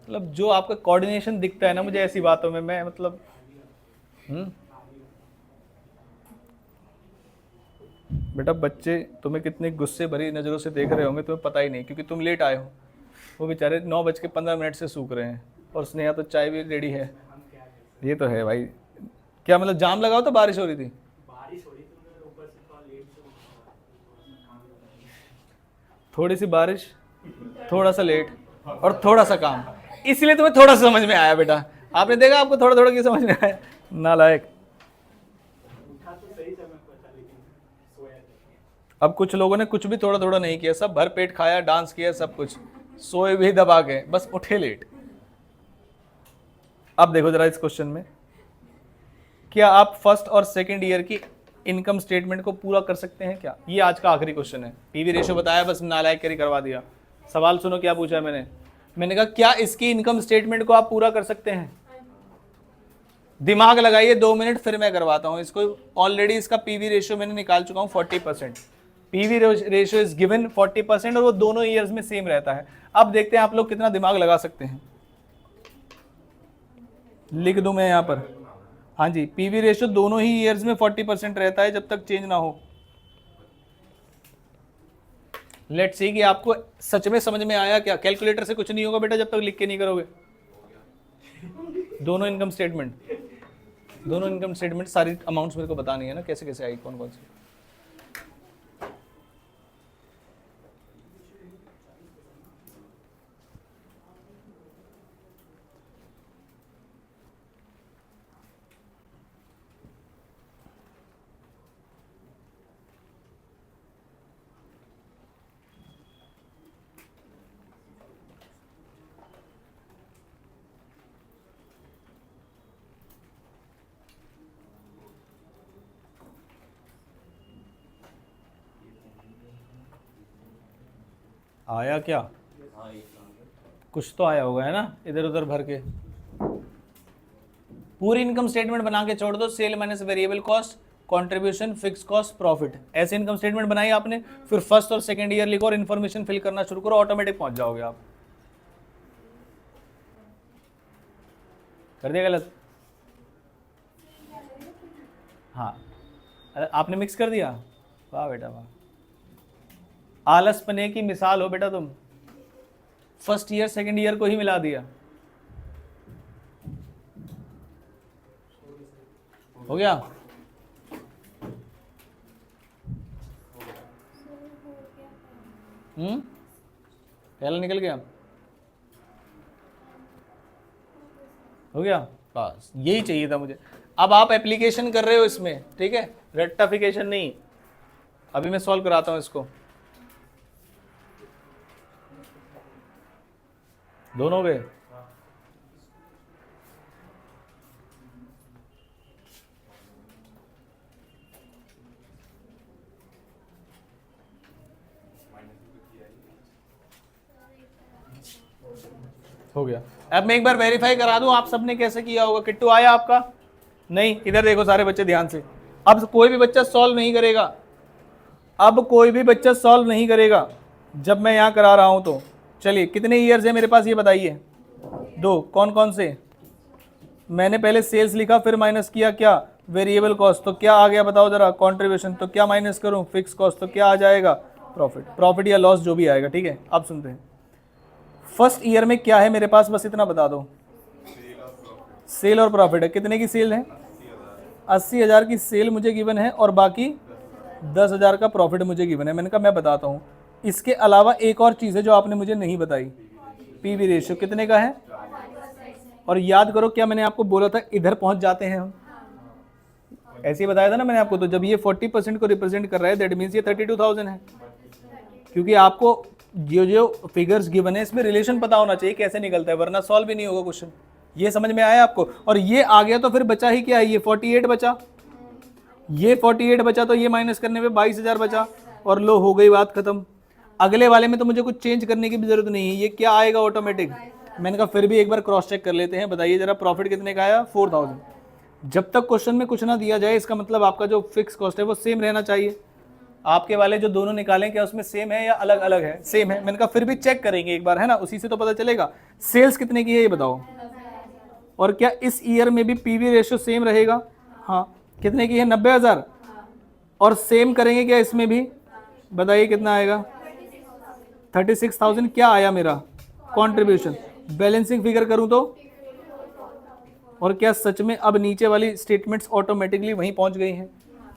मतलब जो आपका कोऑर्डिनेशन दिखता है ना मुझे ऐसी बातों में, मैं मतलब बेटा बच्चे तुम्हें कितने गुस्से भरी नज़रों से देख रहे होंगे तुम्हें पता ही नहीं, क्योंकि तुम लेट आए हो। वो बेचारे 9:15 से सूख रहे हैं, और स्नेहा तो चाय भी रेडी है। ये तो है भाई। क्या मतलब जाम लगाओ तो बारिश हो रही थी? थोड़ी सी बारिश, थोड़ा सा लेट, और थोड़ा सा काम, इसलिए तुम्हें थोड़ा सा समझ में आया बेटा। आपने देखा आपको थोड़ा थोड़ा क्यों समझ में आया? नालायक। अब कुछ लोगों ने कुछ भी थोड़ा थोड़ा नहीं किया, सब भर पेट खाया, डांस किया, सब कुछ, सोए भी दबा के, बस उठे लेट। अब देखो जरा इस क्वेश्चन में, क्या आप फर्स्ट और सेकंड ईयर की इनकम स्टेटमेंट को पूरा कर सकते हैं क्या? ये आज का आखिरी क्वेश्चन है। पीवी रेशियो बताया, बस नालायक करी करवा दिया। सवाल सुनो क्या पूछा है मैंने कहा क्या इसकी इनकम स्टेटमेंट को आप पूरा कर सकते हैं? दिमाग लगाइए 2 मिनट, फिर मैं करवाता हूं इसको। ऑलरेडी इसका पीवी रेशियो मैंने निकाल चुका हूं 40%। पीवी रेशियो इज गिवन 40%, और वो दोनों ईयर्स में सेम रहता है। अब देखते हैं आप लोग कितना दिमाग लगा सकते हैं। लिख दूं मैं यहां पर? हाँ जी, पीवी रेशियो दोनों ही ईयर्स में 40% रहता है जब तक चेंज ना हो। लेट्स सी कि आपको सच में समझ में आया क्या। कैलकुलेटर से कुछ नहीं होगा बेटा जब तक लिख के नहीं करोगे। दोनों इनकम स्टेटमेंट सारी अमाउंट्स मेरे को बतानी है ना, कैसे कैसे आई, कौन कौन सी। आया क्या? कुछ तो आया होगा है ना, इधर उधर भर के। पूरी इनकम स्टेटमेंट बना के छोड़ दो, sale minus variable cost, contribution, fix cost, profit, ऐसे इनकम स्टेटमेंट बनाई आपने। फिर फर्स्ट और सेकंड ईयर लिखो और इन्फॉर्मेशन फिल करना शुरू करो, ऑटोमेटिक पहुंच जाओगे आप। कर दिया गलत? हाँ, अरे आपने मिक्स कर दिया, वाह बेटा वाह। आलसपने की मिसाल हो बेटा तुम, फर्स्ट ईयर सेकंड ईयर को ही मिला दिया। हो गया? पहला निकल गया? हो गया? बस यही चाहिए था मुझे। अब आप एप्लीकेशन कर रहे हो इसमें, ठीक है, रेक्टिफिकेशन नहीं। अभी मैं सॉल्व कराता हूं इसको। दोनों गए? हो गया। अब मैं एक बार वेरीफाई करा दूं आप सबने कैसे किया होगा। किट्टू आया आपका? नहीं, इधर देखो सारे बच्चे ध्यान से। अब कोई भी बच्चा सॉल्व नहीं करेगा, अब कोई भी बच्चा सॉल्व नहीं करेगा जब मैं यहाँ करा रहा हूँ तो। चलिए कितने ईयर्स है मेरे पास ये बताइए। 2। कौन कौन से? मैंने पहले सेल्स लिखा, फिर माइनस किया क्या? Variable cost. तो क्या आ गया बताओ जरा? कंट्रीब्यूशन। तो क्या माइनस करूँ? Fix cost. तो क्या आ जाएगा? प्रॉफिट। प्रॉफिट या लॉस जो भी आएगा, ठीक है। अब सुनते हैं फर्स्ट ईयर में क्या है मेरे पास, बस इतना बता दो। सेल और प्रॉफिट है। कितने की सेल है? 80,000 की सेल मुझे गिवन है और बाकी 10,000 का प्रॉफिट मुझे गिवन है। मैंने कहा मैं बताता हूँ। इसके अलावा एक और चीज़ है जो आपने मुझे नहीं बताई, पीवी रेशियो कितने का है? और याद करो क्या मैंने आपको बोला था, इधर पहुंच जाते हैं हम, ऐसे ही बताया था ना मैंने आपको। तो जब ये 40% को रिप्रेजेंट कर रहा है दैट मीन्स ये 32,000 है, क्योंकि आपको जो फिगर्स गिवन है इसमें रिलेशन पता होना चाहिए कैसे निकलता है, वरना सॉल्व भी नहीं होगा क्वेश्चन। ये समझ में आया आपको? और ये आ गया तो फिर बचा ही क्या है? ये 48 बचा, ये 48 बचा, तो ये माइनस करने पे 22,000 बचा और लो हो गई बात खत्म। अगले वाले में तो मुझे कुछ चेंज करने की भी जरूरत नहीं है, ये क्या आएगा ऑटोमेटिक। मैंने कहा फिर भी एक बार क्रॉस चेक कर लेते हैं। बताइए जरा प्रॉफिट कितने का आया? 4,000। जब तक क्वेश्चन में कुछ ना दिया जाए इसका मतलब आपका जो फिक्स कॉस्ट है वो सेम रहना चाहिए। आपके वाले जो दोनों निकालें क्या उसमें सेम है या अलग अलग है? सेम है। मैंने कहा फिर भी चेक करेंगे एक बार, है ना, उसी से तो पता चलेगा। सेल्स कितने की है ये बताओ। और क्या इस ईयर में भी पीवी रेशियो सेम रहेगा? हाँ। कितने की है? 90,000। और सेम करेंगे क्या इसमें भी? बताइए कितना आएगा? 36,000। क्या आया मेरा? कंट्रीब्यूशन। बैलेंसिंग फिगर करूं तो, और क्या सच में अब नीचे वाली स्टेटमेंट्स ऑटोमेटिकली वहीं पहुंच गई हैं?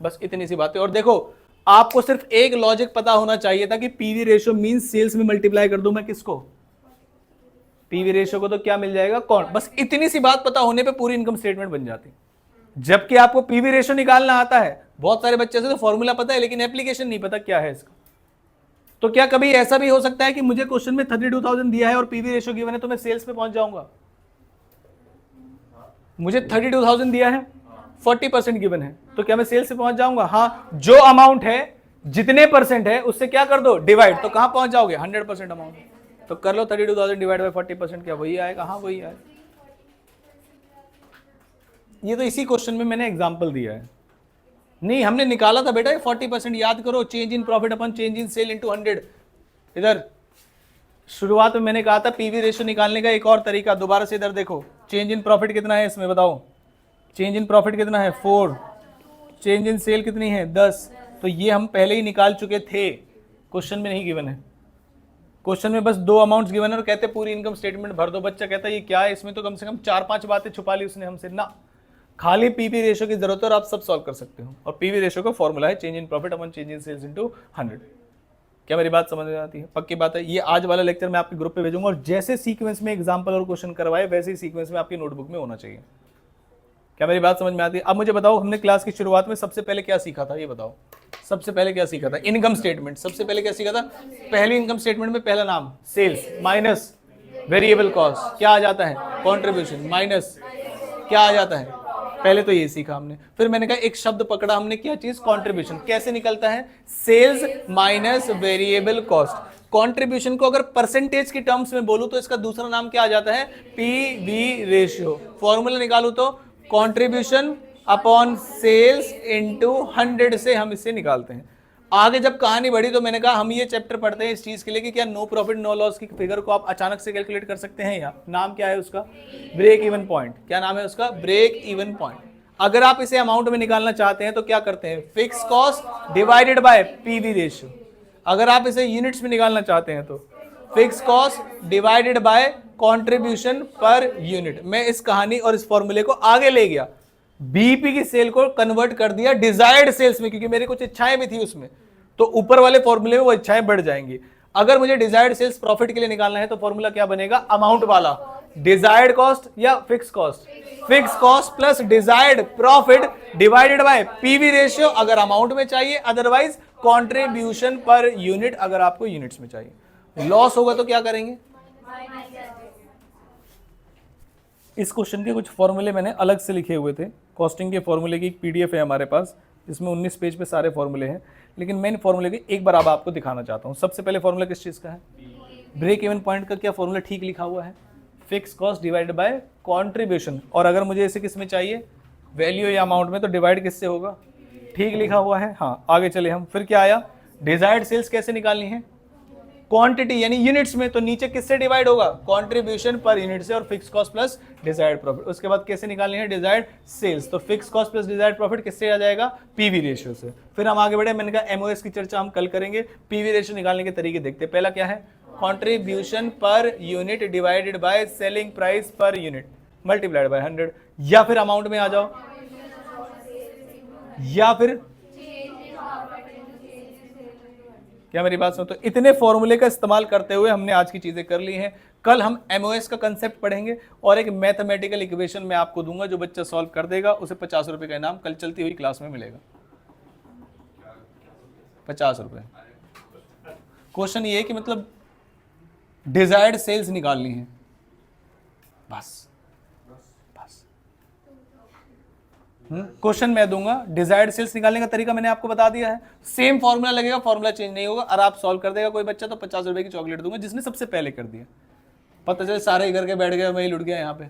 बस इतनी सी बात है। और देखो आपको सिर्फ एक लॉजिक पता होना चाहिए था कि पीवी रेशियो मींस सेल्स में मल्टीप्लाई कर दूं मैं किसको? पीवी रेशियो को। तो क्या मिल जाएगा? कौन। बस इतनी सी बात पता होने पे पूरी इनकम स्टेटमेंट बन जाती। जबकि आपको पीवी रेशियो निकालना आता है, बहुत सारे बच्चे से तो फॉर्मूला पता है लेकिन एप्लीकेशन नहीं पता क्या है इसका। तो क्या कभी ऐसा भी हो सकता है कि मुझे क्वेश्चन में 32,000 दिया है और पीवी रेशियो गिवन है तो मैं सेल्स पे पहुंच जाऊंगा? मुझे 32,000 दिया है, 40% गिवन है, तो क्या मैं सेल्स से पहुंच जाऊंगा? हाँ। जो अमाउंट है, जितने परसेंट है उससे क्या कर दो? डिवाइड। तो कहां पहुंच जाओगे? 100% अमाउंट। तो कर लो 32,000 डिवाइड बाय 40%, क्या वही आएगा? हाँ वही आएगा। ये तो इसी क्वेश्चन में मैंने एग्जांपल दिया है। नहीं हमने निकाला था बेटा 40%। याद करो, change in profit upon change in sale into 100। इधर शुरुआत में मैंने कहा था पीवी रेशियो निकालने का एक और तरीका। दोबारा से इधर देखो, चेंज इन प्रॉफिट कितना है इसमें बताओ? चेंज इन प्रॉफिट कितना है? 4। चेंज इन सेल कितनी है? 10। तो ये हम पहले ही निकाल चुके थे, क्वेश्चन में नहीं गिवन है। क्वेश्चन में बस 2 अमाउंट्स गिवन है और कहते पूरी इनकम स्टेटमेंट भर दो। बच्चा कहता है ये क्या है? इसमें तो कम से कम 4-5 बातें छुपा ली उसने हमसे ना। खाली पीवी रेशियो की जरूरत है और आप सब सॉल्व कर सकते हो। और पीवी रेशियो का फॉर्मूला है change in profit upon change in sales into 100। क्या मेरी बात समझ में आती है? पक्की बात है। ये आज वाला लेक्चर मैं आपके ग्रुप पे भेजूंगा और जैसे सीक्वेंस में एग्जांपल और क्वेश्चन करवाए वैसे ही सीक्वेंस में आपकी नोटबुक में होना चाहिए। क्या मेरी बात समझ में आती है? अब मुझे बताओ हमने क्लास की शुरुआत में सबसे पहले क्या सीखा था? ये बताओ सबसे पहले क्या सीखा था? Income statement. सबसे पहले क्या सीखा था? पहली इनकम स्टेटमेंट में पहला नाम सेल्स माइनस वेरिएबल कॉस्ट क्या आ जाता है? कंट्रीब्यूशन माइनस क्या आ जाता है? पहले तो ये सीखा हमने। फिर मैंने कहा एक शब्द पकड़ा हमने, क्या चीज? कंट्रीब्यूशन। कैसे निकलता है? Sales minus variable cost. Contribution को अगर परसेंटेज की टर्म्स में बोलूं तो इसका दूसरा नाम क्या आ जाता है? PV ratio. फॉर्मूला निकालू तो कंट्रीब्यूशन अपॉन सेल्स इनटू 100 से हम इसे निकालते हैं। आगे जब कहानी बढ़ी तो मैंने कहा हम ये चैप्टर पढ़ते हैं इस चीज के लिए कि क्या नो प्रॉफिट नो लॉस की फिगर को आप अचानक से कैलकुलेट कर सकते हैं। या नाम क्या है उसका? Break even point. क्या नाम है उसका? Break even point. अगर आप इसे अमाउंट में निकालना चाहते हैं तो क्या करते हैं? Fix cost divided by PV ratio. अगर आप इसे यूनिट्स में निकालना चाहते हैं तो fix cost divided by contribution per unit. मैं इस कहानी और इस फॉर्मूले को आगे ले गया, बीईपी की सेल को कन्वर्ट कर दिया डिजायर्ड सेल्स में, क्योंकि मेरी कुछ इच्छाएं भी थी उसमें, तो ऊपर वाले फॉर्मूले में वो इच्छाएं बढ़ जाएंगी। अगर मुझे डिजायर्ड सेल्स प्रॉफिट के लिए निकालना है तो फॉर्मूला क्या बनेगा? अमाउंट वाला। डिजायर्ड कॉस्ट या fix cost? Fix cost plus desired profit divided by PV ratio अगर अमाउंट में चाहिए, अदरवाइज कंट्रीब्यूशन पर यूनिट अगर आपको यूनिट्स में चाहिए। लॉस होगा तो क्या करेंगे? इस क्वेश्चन के कुछ फॉर्मूले मैंने अलग से लिखे हुए थे। कॉस्टिंग के फॉर्मूले की एक पीडीएफ है हमारे पास, जिसमें 19 पेज पे सारे फॉर्मूले हैं, लेकिन मेन फॉर्मूले की एक बार अब आपको दिखाना चाहता हूं। सबसे पहले फॉर्मूला किस चीज़ का है? ब्रेक इवन पॉइंट का क्या फॉर्मूला ठीक लिखा हुआ है? Fix cost divided by contribution. और अगर मुझे इसे किस में चाहिए, वैल्यू या अमाउंट में, तो डिवाइड किससे होगा, ठीक लिखा हुआ है। हाँ आगे चले हम, फिर क्या आया, डिजायर्ड सेल्स कैसे निकालनी है, क्वांटिटी यानी यूनिट्स में, तो नीचे किससे डिवाइड होगा, कंट्रीब्यूशन पर यूनिट से, और fix cost plus desired profit. उसके बाद कैसे निकालनी है, डिजायर्ड सेल्स, तो fix cost plus desired profit किससे आ जाएगा, पीवी रेशियो से। फिर हम आगे बढ़े, मैंने कहा एमओएस की चर्चा हम कल करेंगे। पीवी रेशियो निकालने के तरीके देखते हैं। पहला क्या है, contribution per unit divided by selling price per unit multiplied by 100, या फिर अमाउंट में आ जाओ, या फिर क्या मेरी बात सुनो, तो इतने फॉर्मूले का इस्तेमाल करते हुए हमने आज की चीजें कर ली हैं। कल हम एमओएस का कंसेप्ट पढ़ेंगे और एक मैथमेटिकल इक्वेशन मैं आपको दूंगा, जो बच्चा सॉल्व कर देगा उसे 50 रुपए का इनाम कल चलती हुई क्लास में मिलेगा। 50 रुपए। क्वेश्चन ये है कि मतलब डिजायर्ड सेल्स निकालनी है, बस क्वेश्चन मैं दूंगा, डिजायर्ड सेल्स निकालने का तरीका मैंने आपको बता दिया है। सेम फॉर्मूला लगेगा, फॉर्मूला चेंज नहीं होगा। और आप सॉल्व कर देगा कोई बच्चा तो 50 रुपए की चॉकलेट दूंगा, जिसने सबसे पहले कर दिया। पता चले सारे ही करके बैठ गए, मैं ही लुट गया यहाँ पे।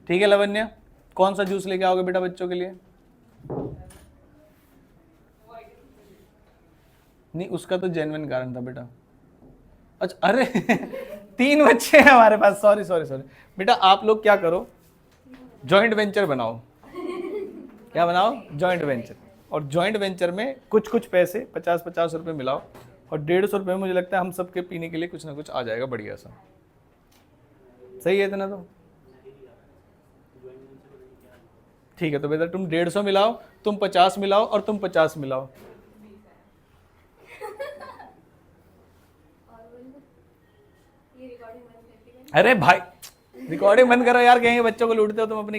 ठीक है लवन्या, कौन सा जूस लेके आओगे बेटा बच्चों के लिए? नहीं, उसका तो जेन्युइन कारण था बेटा। अच्छा, अरे 3 बच्चे हैं हमारे पास, सॉरी सॉरी सॉरी बेटा। आप लोग क्या करो, जॉइंट वेंचर बनाओ। क्या बनाओ? Joint venture. और जॉइंट वेंचर में कुछ कुछ पैसे 50-50 रुपए मिलाओ, और 150 रुपये में मुझे लगता है हम सबके पीने के लिए कुछ ना कुछ आ जाएगा बढ़िया सा। सही है इतना तो? ठीक है, तो बेटा तुम 150 मिलाओ, तुम 50 मिलाओ, और तुम 50 मिलाओ। अरे भाई रिकॉर्डिंग बंद करो यार, कहेंगे बच्चों को लूटते हो तुम अपनी।